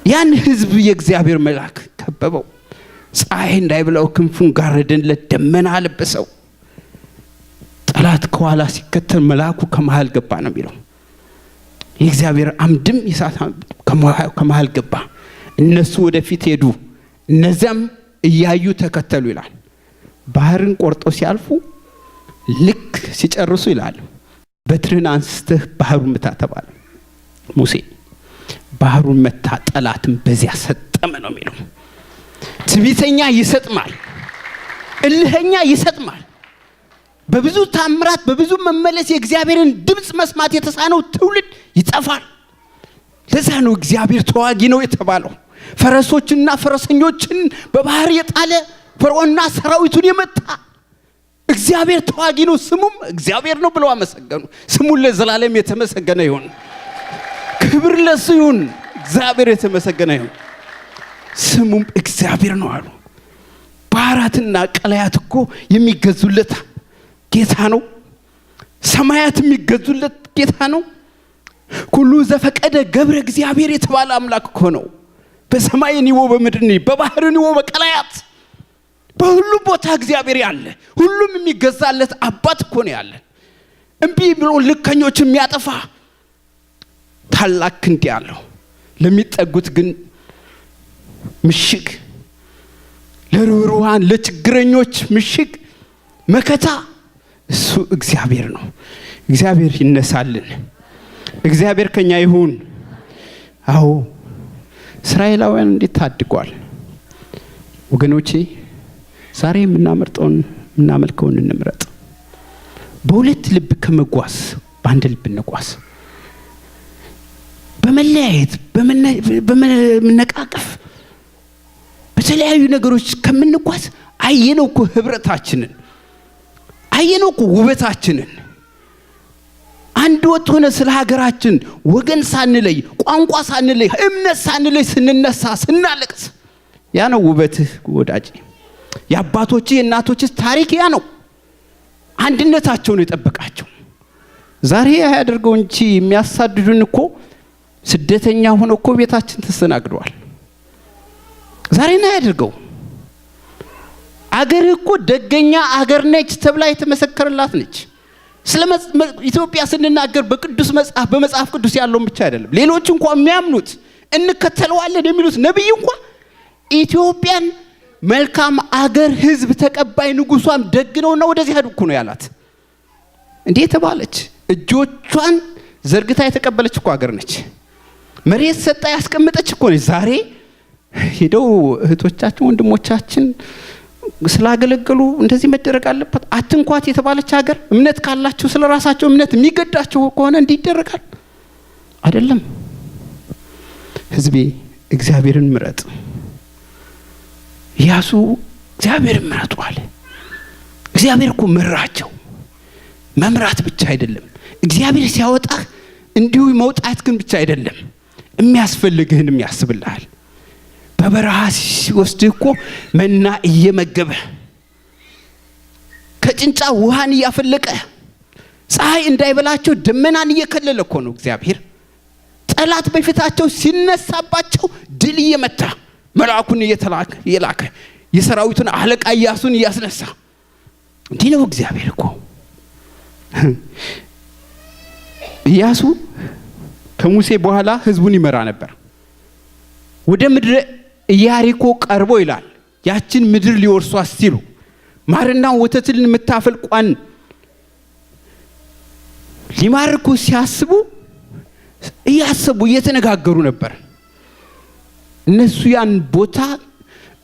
ያን ህዝብ የእግዚአብሔር መልአክ ከበበው። ፀሐይ እንዳይበላው ክንፉን ጋረደለት፣ ደመና አለበሰው። ጠላት ከኋላ ሲከተል መልአኩ ከመሃል ገባ ነው የሚለው። የእግዚአብሔር አምድም የሳት ከመሃል ገባ። እነሱ ወደፊት ሄዱ፣ እነዚያም እያዩ ተከተሉ ይላል። ባህርን ቆርጦ ሲያልፉ ልክ ሲጨርሱ ይላል በትርን አንስተህ ባህሩን መታ ተባለ። ሙሴ ባህሩን መታ፣ ጠላትን በዚያ ሰጠመ ነው የሚለው። ትዕቢተኛ ይሰጥማል፣ እልህኛ ይሰጥማል። በብዙ ታምራት በብዙ መመለስ የእግዚአብሔርን ድምጽ መስማት የተሳነው ትውልድ ይጠፋል። ለዛ ነው እግዚአብሔር ተዋጊ ነው የተባለው። ፈረሶችና ፈረሰኞችን በባህር የጣለ ፈርዖንና ሰራዊቱን የመታ እግዚአብሔር ተዋጊ ነው፣ ስሙም እግዚአብሔር ነው ብለው አመሰገኑ። ስሙ ለዘላለም የተመሰገነ ይሁን። ክብር ለሱ ይሁን። እግዚአብሔር የተመሰገነ ይሁን። ስሙም እግዚአብሔር ነው አሉ። ባህራትና ቀላያት እኮ የሚገዙለት ጌታ ነው። ሰማያት የሚገዙለት ጌታ ነው። ሁሉ ዘፈቀደ ገብረ እግዚአብሔር የተባለ አምላክ እኮ ነው። በሰማይ ንወ በምድር በባህር ንወ በቀላያት በሁሉም ቦታ እግዚአብሔር ያለ ሁሉም የሚገዛለት አባት እኮ ነው ያለን። እምቢ ብሎ ልከኞች የሚያጠፋ ታላቅ ክንድ ያለው ለሚጠጉት ግን ምሽግ፣ ለርኅሩሃን ለችግረኞች ምሽግ መከታ እሱ እግዚአብሔር ነው። እግዚአብሔር ይነሳልን። እግዚአብሔር ከኛ ይሁን። አዎ እስራኤላውያን እንዴት ታድጓል ወገኖቼ። ዛሬ የምናመልከውን እንምረጥ። በሁለት ልብ ከመጓዝ በአንድ ልብ እንጓዝ። በመለያየት በመነቃቀፍ በተለያዩ ነገሮች ከምንጓዝ አየነው እኮ ህብረታችንን፣ አየነው እኮ ውበታችንን። አንድ ወጥ ሆነ ስለ ሀገራችን ወገን ሳንለይ ቋንቋ ሳንለይ እምነት ሳንለይ ስንነሳ ስናለቅስ ያ ነው ውበትህ ወዳጄ። የአባቶች የእናቶች ታሪክ ያ ነው። አንድነታቸውን የጠበቃቸው ዛሬ ያደርገው እንጂ የሚያሳድዱን እኮ ስደተኛ ሆነው እኮ ቤታችን ተሰናግደዋል። ዛሬ ነው ያደርገው። አገር እኮ ደገኛ አገር ነች ተብላ የተመሰከረላት ነች። ስለ ኢትዮጵያ ስንናገር በቅዱስ መጽሐፍ በመጽሐፍ ቅዱስ ያለውን ብቻ አይደለም፣ ሌሎች እንኳን የሚያምኑት እንከተለዋለን የሚሉት ነብይ እንኳን ኢትዮጵያን መልካም አገር ህዝብ ተቀባይ ንጉሷም ደግነውና ወደዚህ ሄዱ እኮ ነው ያላት። እንዴት ተባለች? እጆቿን ዘርግታ የተቀበለች እኮ አገር ነች። መሬት ሰጣ ያስቀመጠች እኮ ነች። ዛሬ ሄደው እህቶቻችን ወንድሞቻችን ስላገለገሉ እንደዚህ መደረግ አለበት አትንኳት የተባለች ሀገር እምነት ካላችሁ ስለራሳቸው እምነት የሚገዳቸው ከሆነ እንዲደረጋል አይደለም። ህዝቤ እግዚአብሔርን ምረጥ። ኢያሱ እግዚአብሔርን ምረጡ አለ። እግዚአብሔር እኮ መራቸው። መምራት ብቻ አይደለም፣ እግዚአብሔር ሲያወጣህ እንዲሁ መውጣት ግን ብቻ አይደለም፣ የሚያስፈልግህንም ያስብልሃል። በበረሃ ሲወስድህ እኮ መና እየመገበ ከጭንጫ ውሃን እያፈለቀ ፀሐይ እንዳይበላቸው ደመናን እየከለለ እኮ ነው እግዚአብሔር። ጠላት በፊታቸው ሲነሳባቸው ድል እየመታ መልአኩን እየላከ የሰራዊቱን አለቃ ኢያሱን እያስነሳ እንዲህ ነው እግዚአብሔር እኮ። ኢያሱ ከሙሴ በኋላ ህዝቡን ይመራ ነበር። ወደ ምድረ ኢያሪኮ ቀርቦ ይላል ያችን ምድር ሊወርሷት ሲሉ ማርና ወተትን የምታፈልቋን ሊማርኩ ሲያስቡ እያሰቡ እየተነጋገሩ ነበር። እነሱ ያን ቦታ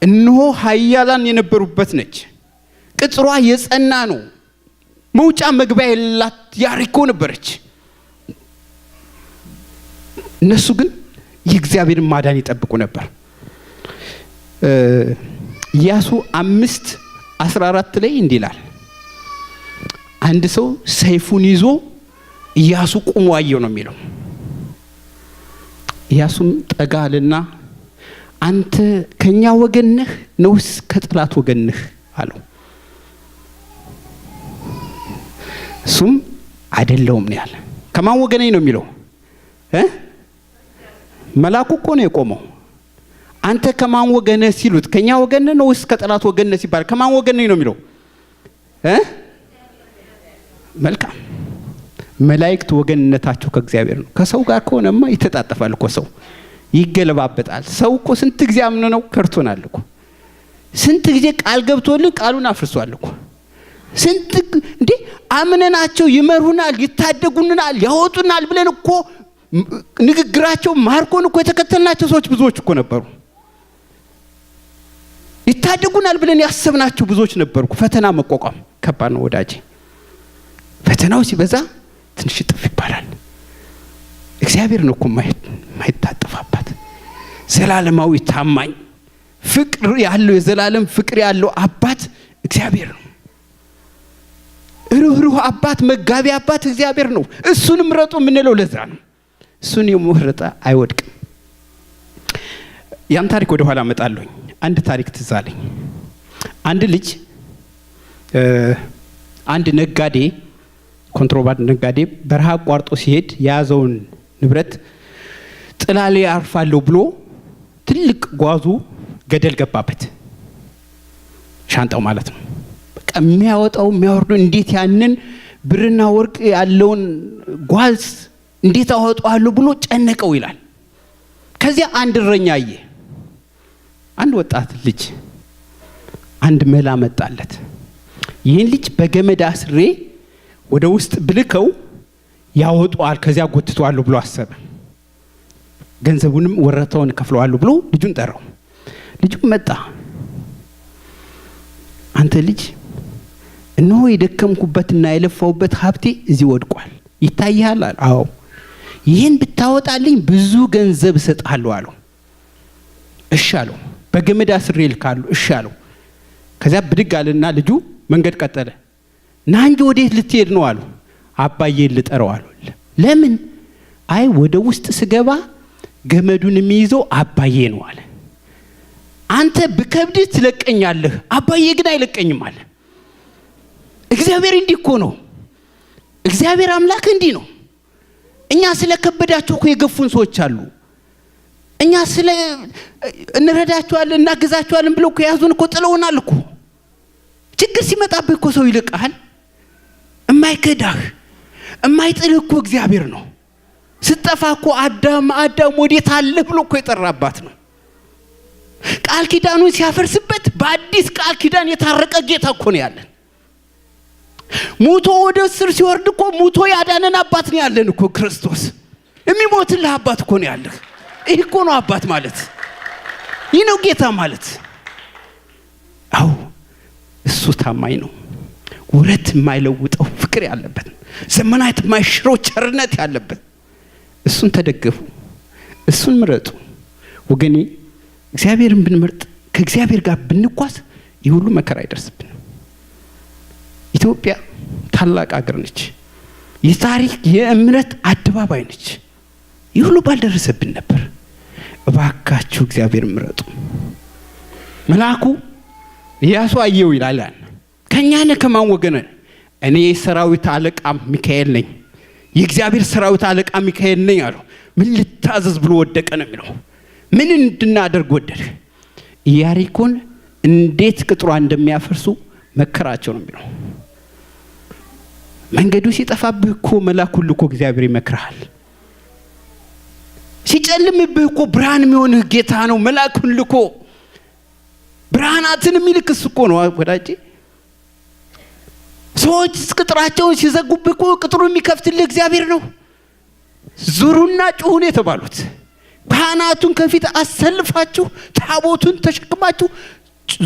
እነሆ ኃያላን የነበሩበት ነች። ቅጥሯ የጸና ነው። መውጫ መግቢያ የላት ያሪኮ ነበረች። እነሱ ግን የእግዚአብሔርን ማዳን ይጠብቁ ነበር። ኢያሱ 5:14 ላይ እንዲህ ይላል፣ አንድ ሰው ሰይፉን ይዞ ኢያሱ ቆሞ አየው ነው የሚለው። ኢያሱም ጠጋልና አንተ ከኛ ወገን ነህ ነውስ ከጠላት ወገን ነህ አለው። እሱም አይደለሁም ነው ያለ። ከማን ወገን ነኝ ነው የሚለው? መልአኩ እኮ ነው የቆመው። አንተ ከማን ወገን ነህ ሲሉት ከኛ ወገን ነህ ነውስ ከጠላት ወገን ነህ ሲባል ከማን ወገን ነኝ ነው የሚለው? መልካም መላእክት ወገንነታቸው ከእግዚአብሔር ነው። ከሰው ጋር ከሆነማ ይተጣጣፋል እኮ ሰው ይገለባበጣል። ሰው እኮ ስንት ጊዜ አምነነው ከርቶናል እኮ። ስንት ጊዜ ቃል ገብቶልን ቃሉን አፍርሷል እኮ። ስንት እንዴ አምነናቸው ይመሩናል፣ ይታደጉናል፣ ያወጡናል ብለን እኮ ንግግራቸው ማርኮን እኮ የተከተልናቸው ሰዎች ብዙዎች እኮ ነበሩ። ይታደጉናል ብለን ያሰብናቸው ብዙዎች ነበሩ። ፈተና መቋቋም ከባድ ነው ወዳጄ። ፈተናው ሲበዛ ትንሽ ጥፍ ይባላል። እግዚአብሔር ነው እኮ ማይታጠፋባት ዘላለማዊ ታማኝ ፍቅር ያለው የዘላለም ፍቅር ያለው አባት እግዚአብሔር ነው። ሩህሩህ አባት መጋቢ አባት እግዚአብሔር ነው። እሱን ምረጡ የምንለው ለዛ ነው። እሱን የመረጠ አይወድቅም። ያን ታሪክ ወደ ኋላ መጣለሁ። አንድ ታሪክ ትዝ አለኝ። አንድ ልጅ አንድ ነጋዴ ኮንትሮባንድ ነጋዴ በረሃ አቋርጦ ሲሄድ የያዘውን ንብረት ጥላ ላይ አርፋለሁ ብሎ ትልቅ ጓዙ ገደል ገባበት። ሻንጣው ማለት ነው። በቃ የሚያወጣው የሚያወርደው እንዴት ያንን ብርና ወርቅ ያለውን ጓዝ እንዴት አወጣዋለሁ ብሎ ጨነቀው ይላል። ከዚያ አንድ እረኛ አየ። አንድ ወጣት ልጅ አንድ መላ መጣለት። ይህን ልጅ በገመድ አስሬ ወደ ውስጥ ብልከው ያወጣዋል፣ ከዚያ ጎትቷል ብሎ አሰበ። ገንዘቡንም ወረታውን ከፍለዋለሁ ብሎ ልጁን ጠራው። ልጁ መጣ። አንተ ልጅ እነሆ የደከምኩበትና የለፋውበት ሀብቴ እዚህ ወድቋል፣ ይታያል። አዎ ይህን ብታወጣልኝ ብዙ ገንዘብ እሰጥሃለሁ አለው። እሺ አለው። በገመድ አስሬ ልካለሁ፣ እሺ አለው። ከዚያ ብድግ አለና ልጁ መንገድ ቀጠለ። ና እንጂ ወዴት ልትሄድ ነው አለው። አባዬን ልጠራው አለው። ለምን? አይ ወደ ውስጥ ስገባ ገመዱን የሚይዘው አባዬ ነው አለ። አንተ ብከብድ ትለቀኛለህ፣ አባዬ ግን አይለቀኝም አለ። እግዚአብሔር እንዲህ እኮ ነው። እግዚአብሔር አምላክ እንዲህ ነው። እኛ ስለከበዳቸው እኮ የገፉን ሰዎች አሉ። እኛ ስለ እንረዳቸዋለን እናግዛቸዋለን ብለው እኮ ያዙን እኮ ጥለውናል እኮ። ችግር ሲመጣብህ እኮ ሰው ይልቃል። የማይከዳህ የማይጥልህ እኮ እግዚአብሔር ነው። ስትጠፋ እኮ አዳም ወዴት አለ ብሎ እኮ የጠራባት ነው። ቃል ኪዳኑን ሲያፈርስበት በአዲስ ቃል ኪዳን የታረቀ ጌታ እኮ ነው ያለን። ሙቶ ወደ እስር ሲወርድ እኮ ሙቶ ያዳነን አባት ነው ያለን እኮ ክርስቶስ። የሚሞትልህ አባት እኮ ነው ያለህ። ይህ እኮ ነው አባት ማለት። ይህ ነው ጌታ ማለት። አዎ እሱ ታማኝ ነው። ወረት የማይለውጠው ፍቅር ያለበት፣ ዘመናት የማይሽረው ቸርነት ያለበት። እሱን ተደገፉ፣ እሱን ምረጡ ወገኔ። እግዚአብሔርን ብንመርጥ ከእግዚአብሔር ጋር ብንጓዝ ይሁሉ መከራ አይደርስብንም። ኢትዮጵያ ታላቅ አገር ነች። የታሪክ የእምነት አደባባይ ነች። ይሁሉ ባልደረሰብን ነበር። እባካችሁ እግዚአብሔርን ምረጡ። መልአኩ ኢያሱ አየው ይላል። ከኛ ነህ ከማን ወገን? እኔ የሰራዊት አለቃ ሚካኤል ነኝ፣ የእግዚአብሔር ሰራዊት አለቃ ሚካኤል ነኝ አለው። ምን ልታዘዝ ብሎ ወደቀ ነው የሚለው። ምን እንድናደርግ ወደደ? ኢያሪኮን እንዴት ቅጥሯ እንደሚያፈርሱ መከራቸው ነው የሚለው። መንገዱ ሲጠፋብህ እኮ መልአኩን ልኮ እግዚአብሔር ይመክርሃል። ሲጨልምብህ እኮ ብርሃን የሚሆንህ ጌታ ነው። መልአኩን ልኮ ብርሃናትን የሚልክስ እኮ ነው ወዳጄ። ሰዎች ቅጥራቸውን ሲዘጉብህ እኮ ቅጥሩ የሚከፍትልህ እግዚአብሔር ነው። ዙሩና ጩኹ ነው የተባሉት። ካህናቱን ከፊት አሰልፋችሁ ታቦቱን ተሸክማችሁ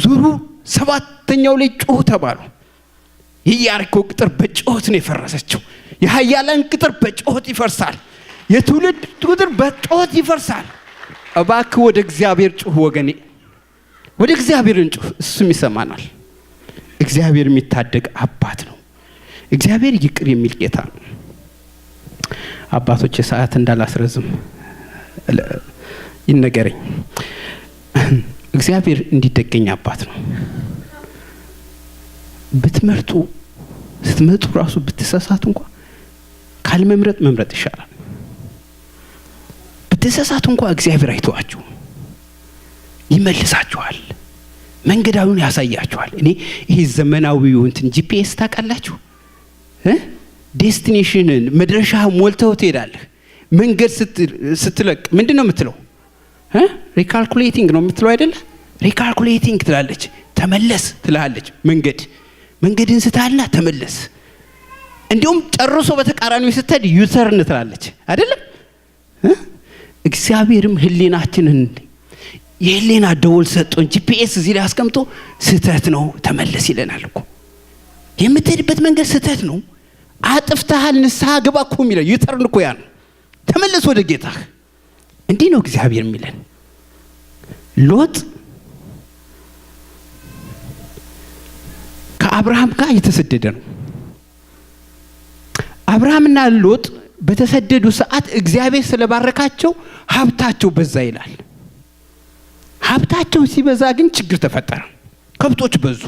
ዙሩ፣ ሰባተኛው ላይ ጩኹ ተባሉ። የኢያሪኮ ቅጥር በጩኸት ነው የፈረሰችው። የኃያላን ቅጥር በጩኸት ይፈርሳል። የትውልድ ቅጥር በጩኸት ይፈርሳል። እባክህ ወደ እግዚአብሔር ጩኽ ወገኔ፣ ወደ እግዚአብሔር እንጩኽ፣ እሱም ይሰማናል። እግዚአብሔር የሚታደግ አባት ነው። እግዚአብሔር ይቅር የሚል ጌታ ነው። አባቶች ሰዓት እንዳላስረዝም ይነገረኝ። እግዚአብሔር እንዲደገኝ አባት ነው። ብትመርጡ ስትመጡ ራሱ ብትሰሳቱ እንኳን ካልመምረጥ መምረጥ ይሻላል። ብትሰሳቱ እንኳን እግዚአብሔር አይተዋችሁ፣ ይመልሳችኋል፣ መንገዳውን ያሳያችኋል። እኔ ይሄ ዘመናዊው እንትን ጂፒኤስ ታውቃላችሁ? ዴስቲኔሽንን መድረሻ ሞልተው ትሄዳለህ። መንገድ ስትለቅ ምንድነው የምትለው? ሪካልኩሌቲንግ ነው የምትለው አይደለ? ሪካልኩሌቲንግ ትላለች፣ ተመለስ ትላለች። መንገድን ስታልና ተመለስ። እንዲሁም ጨርሶ በተቃራኒው ስትሄድ ዩተርን ትላለች አይደለም? እግዚአብሔርም ህሊናችንን የህሊና ደወል ሰጥቶን ጂፒኤስ እዚህ ላይ አስቀምጦ ስህተት ነው ተመለስ ይለናል እኮ። የምትሄድበት መንገድ ስህተት ነው፣ አጥፍተሃል፣ ንስሐ ግባ እኮ የሚለው ዩተርን እኮ ያ ነው። ተመለስ ወደ ጌታህ። እንዲህ ነው እግዚአብሔር የሚለን። ሎጥ ከአብርሃም ጋር የተሰደደ ነው። አብርሃምና ሎጥ በተሰደዱ ሰዓት እግዚአብሔር ስለባረካቸው ሀብታቸው በዛ ይላል። ሀብታቸው ሲበዛ ግን ችግር ተፈጠረ። ከብቶች በዙ።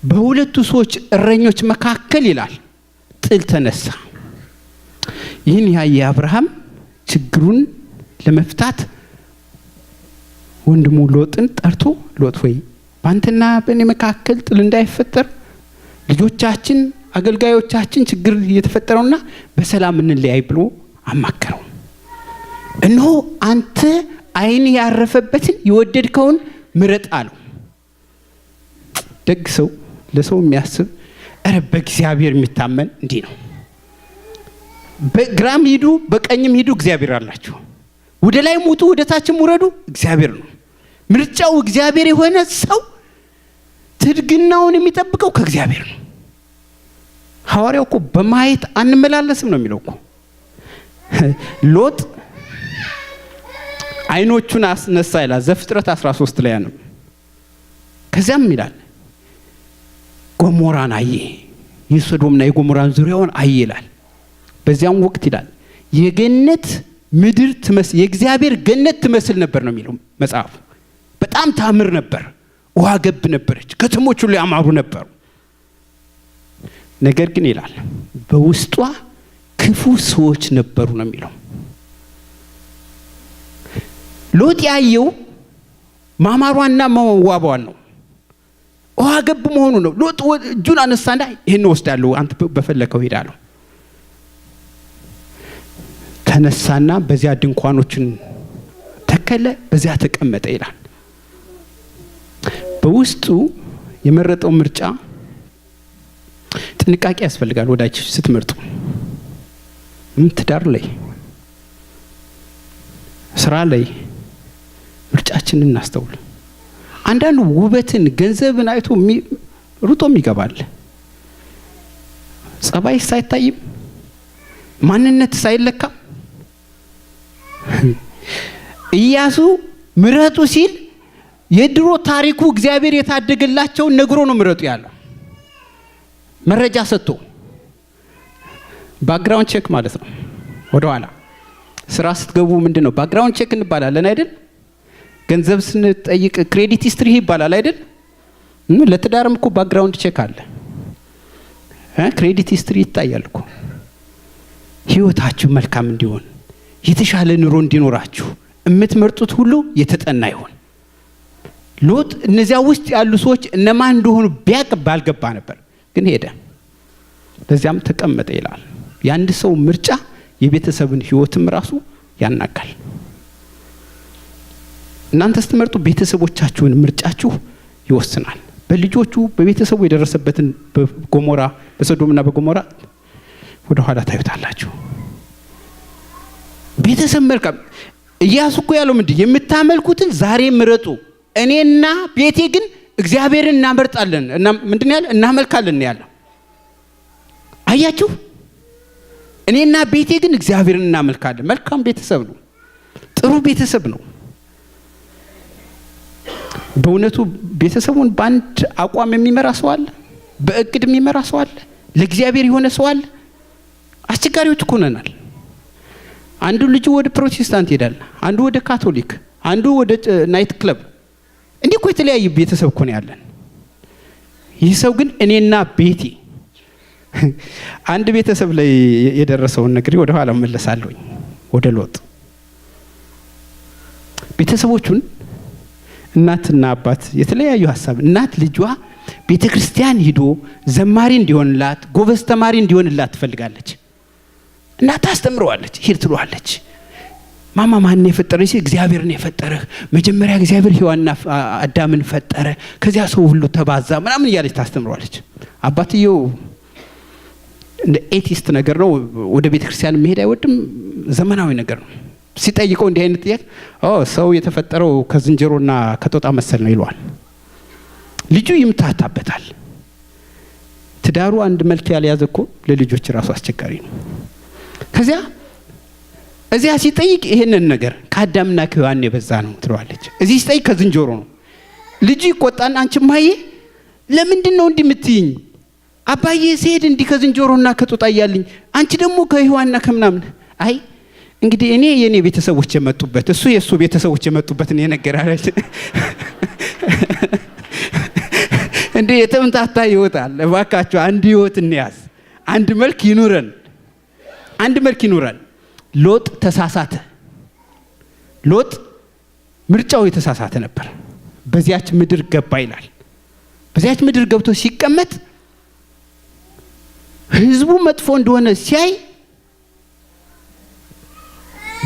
በሁለቱ ሰዎች እረኞች መካከል ይላል ጥል ተነሳ። ይህን ያየ አብርሃም ችግሩን ለመፍታት ወንድሙ ሎጥን ጠርቶ ሎጥ ወይ ባንተና በእኔ መካከል ጥል እንዳይፈጠር ልጆቻችን አገልጋዮቻችን ችግር እየተፈጠረውና በሰላም እንለያይ ብሎ አማከረው። እነሆ አንተ አይን ያረፈበትን የወደድከውን ምረጥ አለው። ደግ ሰው ለሰው የሚያስብ በእግዚአብሔር የሚታመን እንዲህ ነው። በግራም ሂዱ በቀኝም ሂዱ እግዚአብሔር አላችሁ። ወደ ላይ ሙቱ ወደ ታችም ውረዱ እግዚአብሔር ነው። ምርጫው እግዚአብሔር የሆነ ሰው ትድግናውን የሚጠብቀው ከእግዚአብሔር ነው። ሐዋርያው እኮ በማየት አንመላለስም ነው የሚለው እኮ። ሎጥ አይኖቹን አስነሳ ይላል ዘፍጥረት 13 ላይ ነው። ከዚያም ይላል ጎሞራን አየ፣ የሶዶምና የጎሞራን ዙሪያውን አየ ይላል። በዚያም ወቅት ይላል የገነት ምድር ትመስል የእግዚአብሔር ገነት ትመስል ነበር ነው የሚለው መጽሐፉ። በጣም ታምር ነበር፣ ውሃ ገብ ነበረች፣ ከተሞች ሁሉ ያማሩ ነበሩ። ነገር ግን ይላል በውስጧ ክፉ ሰዎች ነበሩ ነው የሚለው። ሎጥ ያየው ማማሯና መዋቧን ነው፣ ውሃ ገብ መሆኑ ነው። ሎጥ እጁን አነሳና ይሄን ወስዳለሁ አንተ በፈለከው ሄዳለሁ ተነሳና በዚያ ድንኳኖችን ተከለ፣ በዚያ ተቀመጠ ይላል። በውስጡ የመረጠው ምርጫ ጥንቃቄ ያስፈልጋል። ወዳጅ ስትመርጡ ትዳር ላይ ስራ ላይ ምርጫችንን እናስተውል። አንዳንዱ ውበትን ገንዘብን አይቶ ሩጦም ይገባል። ጸባይ ሳይታይም ማንነት ሳይለካ ኢያሱ ምረጡ ሲል የድሮ ታሪኩ እግዚአብሔር የታደገላቸው ነግሮ ነው ምረጡ ያለው። መረጃ ሰጥቶ ባክግራውንድ ቼክ ማለት ነው። ወደ ኋላ ስራ ስትገቡ ምንድነው ባክግራውንድ ቼክ እንባላለን አይደል? ገንዘብ ስንጠይቅ ክሬዲት ሂስትሪ ይባላል አይደል? ለትዳርም እኮ ባክግራውንድ ቼክ አለ። ክሬዲት ሂስትሪ ይታያል እኮ። ህይወታችሁ መልካም እንዲሆን የተሻለ ኑሮ እንዲኖራችሁ የምትመርጡት ሁሉ የተጠና ይሁን። ሎጥ እነዚያ ውስጥ ያሉ ሰዎች እነማን እንደሆኑ ቢያቅ ባልገባ ነበር፣ ግን ሄደ በዚያም ተቀመጠ ይላል። የአንድ ሰው ምርጫ የቤተሰብን ህይወትም ራሱ ያናጋል። እናንተ ስትመርጡ ቤተሰቦቻችሁን ምርጫችሁ ይወስናል። በልጆቹ በቤተሰቡ የደረሰበትን በጎሞራ በሶዶምና በጎሞራ ወደ ኋላ ታዩታላችሁ። ቤተሰብ መልካም ኢያሱ እኮ ያለው ምንድን የምታመልኩትን ዛሬ ምረጡ፣ እኔና ቤቴ ግን እግዚአብሔርን እናመርጣለን እና ምንድን ያለ እናመልካለን ያለው። አያችሁ፣ እኔና ቤቴ ግን እግዚአብሔርን እናመልካለን። መልካም ቤተሰብ ነው፣ ጥሩ ቤተሰብ ነው። በእውነቱ ቤተሰቡን በአንድ አቋም የሚመራ ሰው አለ፣ በእቅድ የሚመራ ሰው አለ፣ ለእግዚአብሔር የሆነ ሰው አለ። አስቸጋሪዎች እኮ ነናል። አንዱ ልጅ ወደ ፕሮቴስታንት ይሄዳል፣ አንዱ ወደ ካቶሊክ፣ አንዱ ወደ ናይት ክለብ። እንዲህ እኮ የተለያየ ቤተሰብ እኮ ነው ያለን። ይህ ሰው ግን እኔና ቤቴ አንድ ቤተሰብ ላይ የደረሰውን ነገር ወደ ኋላ መለሳለሁ። ወደ ሎጥ ቤተሰቦቹን እናትና አባት የተለያዩ ሐሳብ። እናት ልጇ ቤተክርስቲያን ሄዶ ዘማሪ እንዲሆንላት ጎበዝ ተማሪ እንዲሆንላት ትፈልጋለች። እናት ታስተምረዋለች፣ ሄድ ትሏለች። ማማ ማን ነው የፈጠረሽ? እግዚአብሔር ነው የፈጠረህ። መጀመሪያ እግዚአብሔር ሔዋንና አዳምን ፈጠረ፣ ከዚያ ሰው ሁሉ ተባዛ ምናምን እያለች ታስተምረዋለች። አባትየው እንደ ኤቲስት ነገር ነው፣ ወደ ቤተክርስቲያን መሄድ አይወድም፣ ዘመናዊ ነገር ነው። ሲጠይቀው እንዲህ አይነት ጥያቄ ሰው የተፈጠረው ከዝንጀሮና ከጦጣ መሰል ነው ይሏል። ልጁ ይምታታበታል። ትዳሩ አንድ መልክ ያልያዘ እኮ ለልጆች ራሱ አስቸጋሪ ነው። ከዚያ እዚያ ሲጠይቅ ይሄንን ነገር ከአዳምና ከሔዋን የበዛ ነው ትለዋለች። እዚህ ሲጠይቅ ከዝንጀሮ ነው። ልጁ ይቆጣና አንቺ ማዬ ለምንድን ነው እንዲህ የምትይኝ? አባዬ ሲሄድ እንዲህ ከዝንጀሮና ከጦጣ እያልኝ አንቺ ደግሞ ከሔዋንና ከምናምን። አይ እንግዲህ እኔ የኔ ቤተሰቦች የመጡበት እሱ የሱ ቤተሰቦች የመጡበት ነው የነገራለች። እንዴ የተምታታ ይወጣል። እባካችሁ አንድ ህይወት እንያዝ፣ አንድ መልክ ይኑረን፣ አንድ መልክ ይኑረን። ሎጥ ተሳሳተ። ሎጥ ምርጫው የተሳሳተ ነበር። በዚያች ምድር ገባ ይላል። በዚያች ምድር ገብቶ ሲቀመጥ ህዝቡ መጥፎ እንደሆነ ሲያይ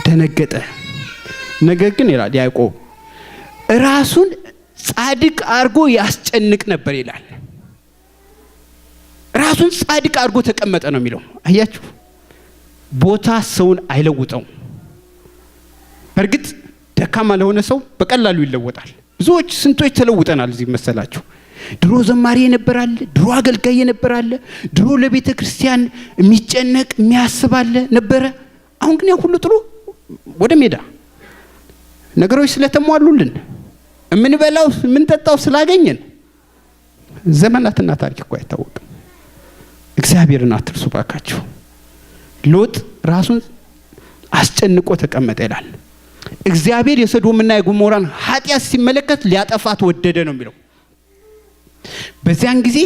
ደነገጠ። ነገር ግን ይላል ያዕቆብ ራሱን ጻድቅ አርጎ ያስጨንቅ ነበር ይላል። ራሱን ጻድቅ አርጎ ተቀመጠ ነው የሚለው። አያችሁ ቦታ ሰውን አይለውጠው። በርግጥ ደካማ ለሆነ ሰው በቀላሉ ይለወጣል። ብዙዎች ስንቶች ተለውጠናል እዚህ መሰላችሁ። ድሮ ዘማሪ የነበራል፣ ድሮ አገልጋይ የነበራል፣ ድሮ ለቤተ ክርስቲያን የሚጨነቅ የሚያስባል ነበረ። አሁን ግን ሁሉ ጥሩ ወደ ሜዳ ነገሮች ስለተሟሉልን እምንበላው እምንጠጣው ስላገኘን ዘመናትና ታሪክ እኮ አይታወቅም። እግዚአብሔርን አትርሱ ባካችሁ። ሎጥ ራሱን አስጨንቆ ተቀመጠ ይላል። እግዚአብሔር የሰዶምና የጎሞራን ኃጢአት ሲመለከት ሊያጠፋት ወደደ ነው የሚለው። በዚያን ጊዜ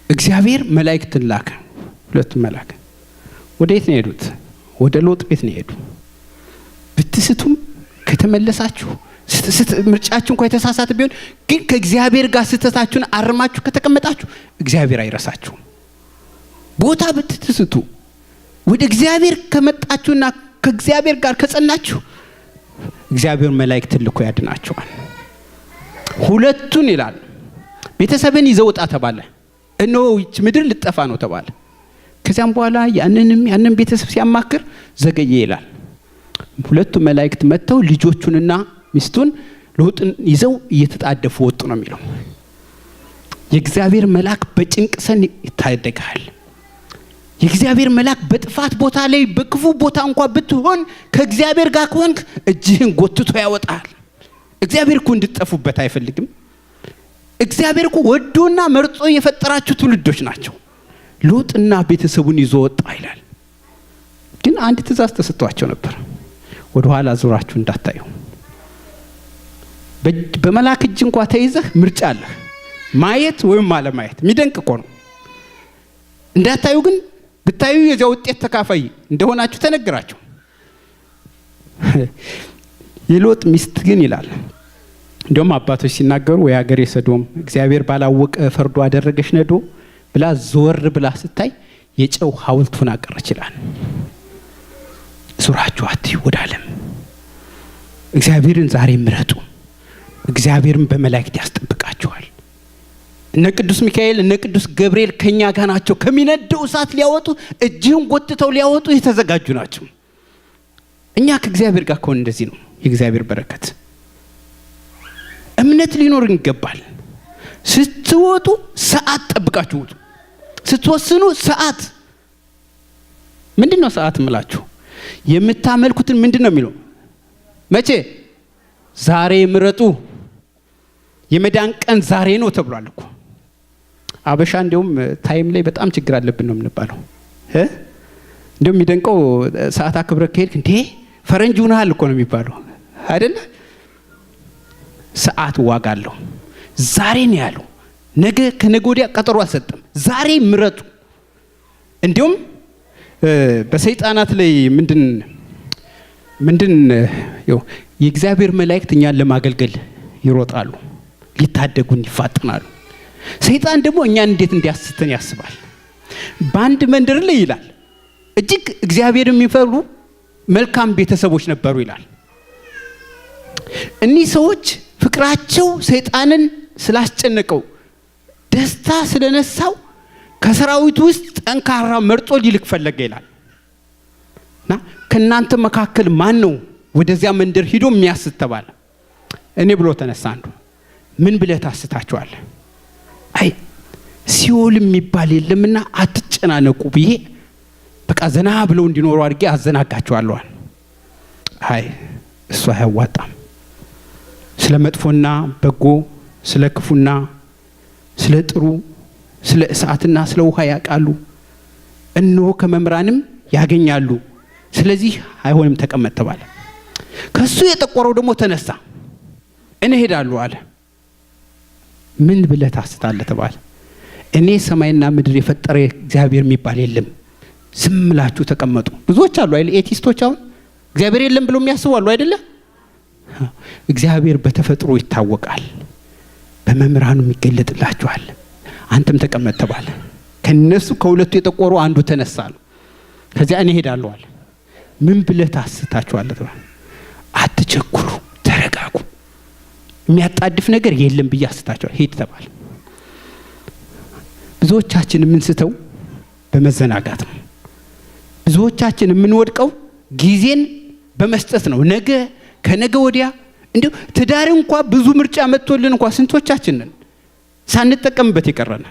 እግዚአብሔር መላእክትን ላከ። ሁለቱም መላእክት ወዴት ነው የሄዱት? ወደ ሎጥ ቤት ነው የሄዱ። ብትስቱም ከተመለሳችሁ ምርጫችሁ እንኳን የተሳሳተ ቢሆን ግን ከእግዚአብሔር ጋር ስተታችሁን አርማችሁ ከተቀመጣችሁ እግዚአብሔር አይረሳችሁም። ቦታ ብትስቱ ወደ እግዚአብሔር ከመጣችሁና ከእግዚአብሔር ጋር ከጸናችሁ እግዚአብሔር መላእክትን ልኮ ያድናችኋል። ሁለቱን ይላል ቤተሰብን ይዘውጣ ተባለ። እነሆ ይህች ምድር ልጠፋ ነው ተባለ። ከዚያም በኋላ ያንን ቤተሰብ ሲያማክር ዘገየ ይላል። ሁለቱ መላእክት መጥተው ልጆቹንና ሚስቱን ሎጥን ይዘው እየተጣደፉ ወጡ ነው የሚለው። የእግዚአብሔር መልአክ በጭንቅ ሰን ይታደጋል። የእግዚአብሔር መልአክ በጥፋት ቦታ ላይ በክፉ ቦታ እንኳን ብትሆን ከእግዚአብሔር ጋር ከሆንክ እጅህን ጎትቶ ያወጣል። እግዚአብሔር እኮ እንድትጠፉበት አይፈልግም። እግዚአብሔር እኮ ወዶና መርጦ የፈጠራችሁ ትውልዶች ናቸው። ሎጥና ቤተሰቡን ይዞ ወጣ ይላል። ግን አንድ ትእዛዝ ተሰጥቷቸው ነበር። ወደ ኋላ ዞራችሁ እንዳታዩ። በመላክ እጅ እንኳን ተይዘህ ምርጫ አለ፣ ማየት ወይም አለማየት። የሚደንቅ እኮ ነው። እንዳታዩ ግን ብታዩ የዚያ ውጤት ተካፋይ እንደሆናችሁ ተነግራችሁ። የሎጥ ሚስት ግን ይላል እንደውም አባቶች ሲናገሩ ወይ ሀገር የሰዶም እግዚአብሔር ባላወቀ ፈርዶ አደረገሽ ነዶ ብላ ዞር ብላ ስታይ የጨው ሐውልቱን አቀረች ይላል። ዙራችሁ አትዩ ወደ ዓለም። እግዚአብሔርን ዛሬ ምረጡ። እግዚአብሔርን በመላእክት ያስጠብቃችኋል። እነ ቅዱስ ሚካኤል እነ ቅዱስ ገብርኤል ከኛ ጋር ናቸው። ከሚነደው እሳት ሊያወጡ እጅህን ጎትተው ሊያወጡ የተዘጋጁ ናቸው። እኛ ከእግዚአብሔር ጋር ከሆነ እንደዚህ ነው የእግዚአብሔር በረከት። እምነት ሊኖርን ይገባል። ስትወጡ ሰዓት ጠብቃችሁ ውጡ። ስትወስኑ ሰዓት ምንድነው? ሰዓት ምላችሁ የምታመልኩትን ምንድነው የሚለው? መቼ? ዛሬ ምረጡ። የመዳን ቀን ዛሬ ነው ተብሏል እኮ። አበሻ እንደውም ታይም ላይ በጣም ችግር አለብን ነው የምንባለው። እንደውም የሚደንቀው ሰዓት አክብረህ ከሄድክ እንዴ ፈረንጅ ሆነሃል እኮ ነው የሚባለው አይደለ? ሰዓት ዋጋ አለው። ዛሬ ነው ያለው። ነገ ከነገ ወዲያ ቀጠሮ አልሰጠም። ዛሬ ምረጡ። እንደውም በሰይጣናት ላይ ምንድን የእግዚአብሔር መላእክት እኛን ለማገልገል ይሮጣሉ፣ ሊታደጉን ይፋጠናሉ። ሰይጣን ደግሞ እኛን እንዴት እንዲያስተን ያስባል። በአንድ መንደር ላይ ይላል እጅግ እግዚአብሔር የሚፈሩ መልካም ቤተሰቦች ነበሩ ይላል። እኒህ ሰዎች ፍቅራቸው ሰይጣንን ስላስጨነቀው ደስታ ስለነሳው ከሰራዊቱ ውስጥ ጠንካራ መርጦ ሊልክ ፈለገ ይላል። እና ከናንተ መካከል ማን ነው ወደዚያ መንደር ሄዶ የሚያስት ተባለ። እኔ ብሎ ተነሳ አንዱ። ምን ብለህ ታስታችኋል? አይ ሲኦል የሚባል የለምና አትጨናነቁ ብዬ በቃ ዘና ብለው እንዲኖሩ አድርጌ አዘናጋቸዋለሁ። አይ እሱ አያዋጣም። ስለ መጥፎና በጎ፣ ስለ ክፉና ስለ ጥሩ፣ ስለ እሳትና ስለ ውሃ ያውቃሉ። እነሆ ከመምራንም ያገኛሉ። ስለዚህ አይሆንም ተቀመጥ ተባለ። ከሱ የጠቆረው ደግሞ ተነሳ። እኔ ሄዳለሁ አለ። ምን ብለህ ታስታለህ ተባለ። እኔ ሰማይና ምድር የፈጠረ እግዚአብሔር የሚባል የለም፣ ዝም ብላችሁ ተቀመጡ። ብዙዎች አሉ አይደል ኤቲስቶች፣ አሁን እግዚአብሔር የለም ብለው የሚያስቡ አሉ አይደለ? እግዚአብሔር በተፈጥሮ ይታወቃል። በመምህራኑ ይገለጥላችኋል። አንተም ተቀመጥ ተባለ። ከነሱ ከሁለቱ የጠቆሩ አንዱ ተነሳ ነው። ከዚያ እኔ ሄዳለሁ አለ። ምን ብለህ ታስታችኋል ተባለ። አትቸኩሉ፣ ተረጋጉ፣ የሚያጣድፍ ነገር የለም ብዬ አስታችኋል፣ ሄድ ተባለ። ብዙዎቻችን የምንስተው በመዘናጋት ነው። ብዙዎቻችን የምንወድቀው ጊዜን በመስጠት ነው። ነገ ከነገ ወዲያ እንዴው ትዳር እንኳን ብዙ ምርጫ መጥቶልን እንኳን ስንቶቻችንን ሳንጠቀምበት ይቀርና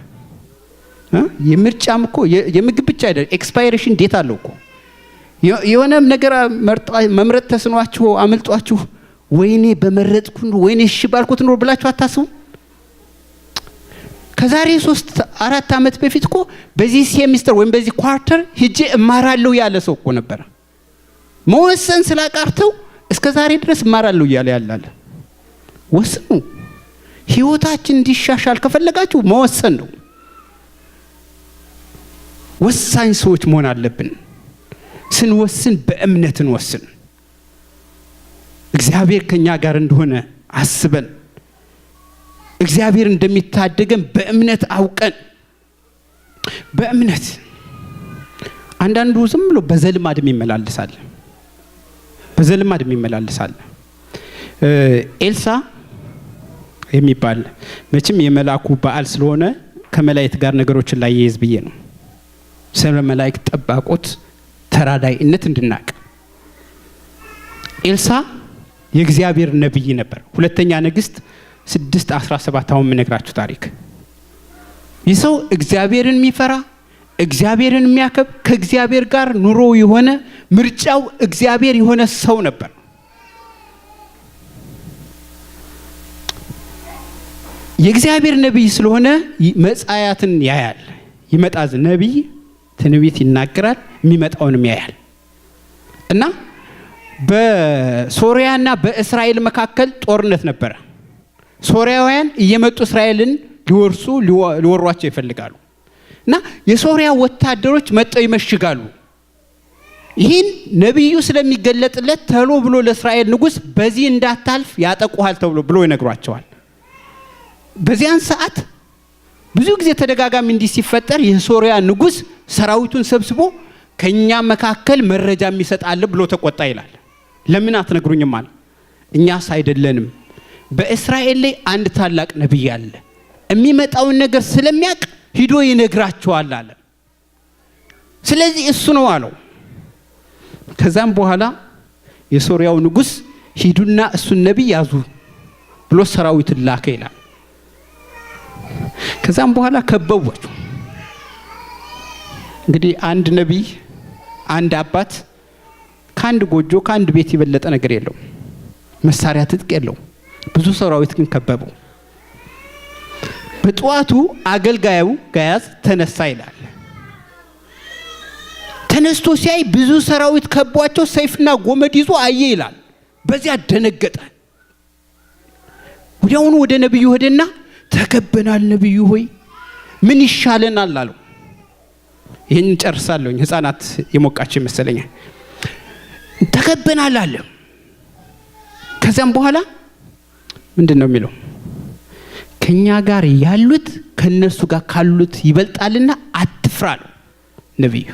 የምርጫም እኮ የምግብ ብቻ አይደለም፣ ኤክስፓይሬሽን ዴት አለው እኮ። የሆነ ነገር መምረጥ ተስኗችሁ አመልጧችሁ ወይኔ በመረጥኩ ወይኔ እሺ ባልኩት ነው ብላችሁ አታስቡ። ከዛሬ 3-4 ዓመት በፊት እኮ በዚህ ሴሚስተር ወይም በዚህ ኳርተር ሄጄ እማራለሁ ያለ ሰው እኮ ነበር። መወሰን ስላቃርተው እስከ ዛሬ ድረስ እማራለሁ ያለ። ወስኑ። ህይወታችን እንዲሻሻል ከፈለጋችሁ መወሰን ነው። ወሳኝ ሰዎች መሆን አለብን። ስንወስን በእምነት እንወስን። እግዚአብሔር ከኛ ጋር እንደሆነ አስበን እግዚአብሔር እንደሚታደገን በእምነት አውቀን በእምነት አንዳንዱ ዝም ብሎ በዘልማድ የሚመላለሳል። ኤልሳ የሚባል መቼም የመላኩ በዓል ስለሆነ ከመላእክት ጋር ነገሮችን ላይ ይይዝ ብዬ ነው። ስለ መላእክት ጠባቆት ተራዳይነት እንድናቅ። ኤልሳ የእግዚአብሔር ነብይ ነበር። ሁለተኛ ነገሥት 6:17 አሁን የምነግራችሁ ታሪክ። ይህ ሰው እግዚአብሔርን የሚፈራ እግዚአብሔርን የሚያከብር ከእግዚአብሔር ጋር ኑሮ የሆነ ምርጫው እግዚአብሔር የሆነ ሰው ነበር። የእግዚአብሔር ነብይ ስለሆነ መጻያትን ያያል። ይመጣዝ ነብይ ትንቢት ይናገራል፣ የሚመጣውንም ያያል። እና በሶሪያና በእስራኤል መካከል ጦርነት ነበር። ሶሪያውያን እየመጡ እስራኤልን ሊወሯቸው ይፈልጋሉ። እና የሶሪያ ወታደሮች መጥተው ይመሽጋሉ። ይህን ነብዩ ስለሚገለጥለት ተሎ ብሎ ለእስራኤል ንጉስ በዚህ እንዳታልፍ ያጠቁሃል ተብሎ ብሎ ይነግሯቸዋል። በዚያን ሰዓት ብዙ ጊዜ ተደጋጋሚ እንዲህ ሲፈጠር የሶሪያ ንጉስ ሰራዊቱን ሰብስቦ ከኛ መካከል መረጃ የሚሰጣል ብሎ ተቆጣ ይላል። ለምን አትነግሩኝም አለ። እኛስ አይደለንም፣ በእስራኤል ላይ አንድ ታላቅ ነብይ አለ፣ የሚመጣውን ነገር ስለሚያውቅ ሂዶ ይነግራቸዋል አለ። ስለዚህ እሱ ነው አለው። ከዛም በኋላ የሶሪያው ንጉስ ሂዱና እሱን ነብይ ያዙ ብሎ ሰራዊትን ላከ ይላል። ከዛም በኋላ ከበቧቸው። እንግዲህ አንድ ነብይ አንድ አባት ከአንድ ጎጆ ከአንድ ቤት የበለጠ ነገር የለው፣ መሳሪያ ትጥቅ የለው። ብዙ ሰራዊት ግን ከበበው። በጧቱ አገልጋዩ ጋያዝ ተነሳ ይላል። ተነስቶ ሲያይ ብዙ ሰራዊት ከቧቸው ሰይፍና ጎመድ ይዞ አየ ይላል። በዚያ ደነገጠ። ወዲያውኑ ወደ ነብዩ ሄደና ተከበናል፣ ነብዩ ሆይ ምን ይሻለናል አለው። ይሄን ጨርሳለሁ፣ ህፃናት የሞቃቸው መሰለኛል። ተከበናል አለ። ከዛም በኋላ ምንድነው የሚለው? ከኛ ጋር ያሉት ከነሱ ጋር ካሉት ይበልጣልና አትፍራ ነው ነብዩ።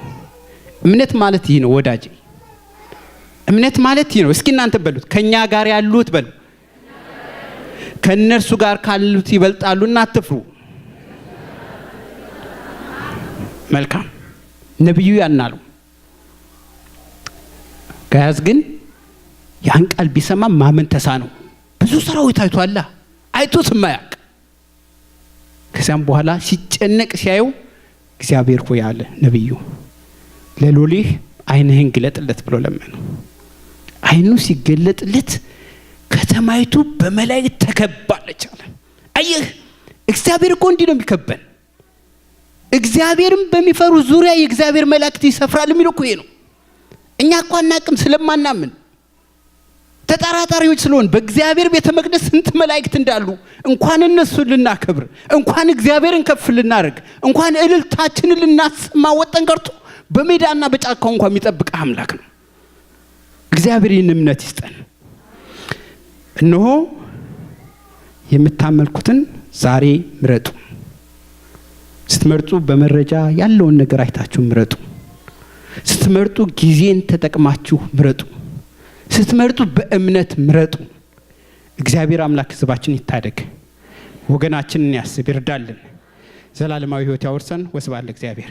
እምነት ማለት ይሄ ነው ወዳጄ። እምነት ማለት ይሄ ነው። እስኪ እናንተ በሉት፣ ከኛ ጋር ያሉት በሉ፣ ከነሱ ጋር ካሉት ይበልጣሉና አትፍሩ። መልካም ነብዩ ያናሉ። ጋያዝ ግን ያን ቃል ቢሰማ ማመን ተሳነው። ብዙ ሰራዊት አይቷል፣ አይቶት ማያቅ። ከዛም በኋላ ሲጨነቅ ሲያየው እግዚአብሔር ሆይ አለ ነብዩ፣ ለሎሌህ አይንህን ግለጥለት ብሎ ለመነው። አይኑ ሲገለጥለት ከተማይቱ በመላእክት ተከባለች አለ። አየህ፣ እግዚአብሔር እኮ እንዲህ ነው የሚከበን። እግዚአብሔርም በሚፈሩ ዙሪያ የእግዚአብሔር መላእክት ይሰፍራል የሚለው እኮ ይሄ ነው። እኛ እኮ አናቅም ስለማናምን ተጣራጣሪዎች ስለሆን በእግዚአብሔር ቤተ መቅደስ ስንት መላእክት እንዳሉ እንኳን እነሱን ልናከብር፣ እንኳን እግዚአብሔርን ከፍ ልናደርግ፣ እንኳን እልልታችንን ልናሰማ ወጠን ቀርቶ በሜዳና በጫካው እንኳን የሚጠብቅ አምላክ ነው። እግዚአብሔር ይህን እምነት ይስጠን። እነሆ የምታመልኩትን ዛሬ ምረጡ። ስትመርጡ በመረጃ ያለውን ነገር አይታችሁ ምረጡ። ስትመርጡ ጊዜን ተጠቅማችሁ ምረጡ። ስትመርጡ በእምነት ምረጡ። እግዚአብሔር አምላክ ሕዝባችን ይታደግ፣ ወገናችንን ያስብ፣ ይርዳልን። ዘላለማዊ ሕይወት ያወርሰን። ወስብሐት ለእግዚአብሔር።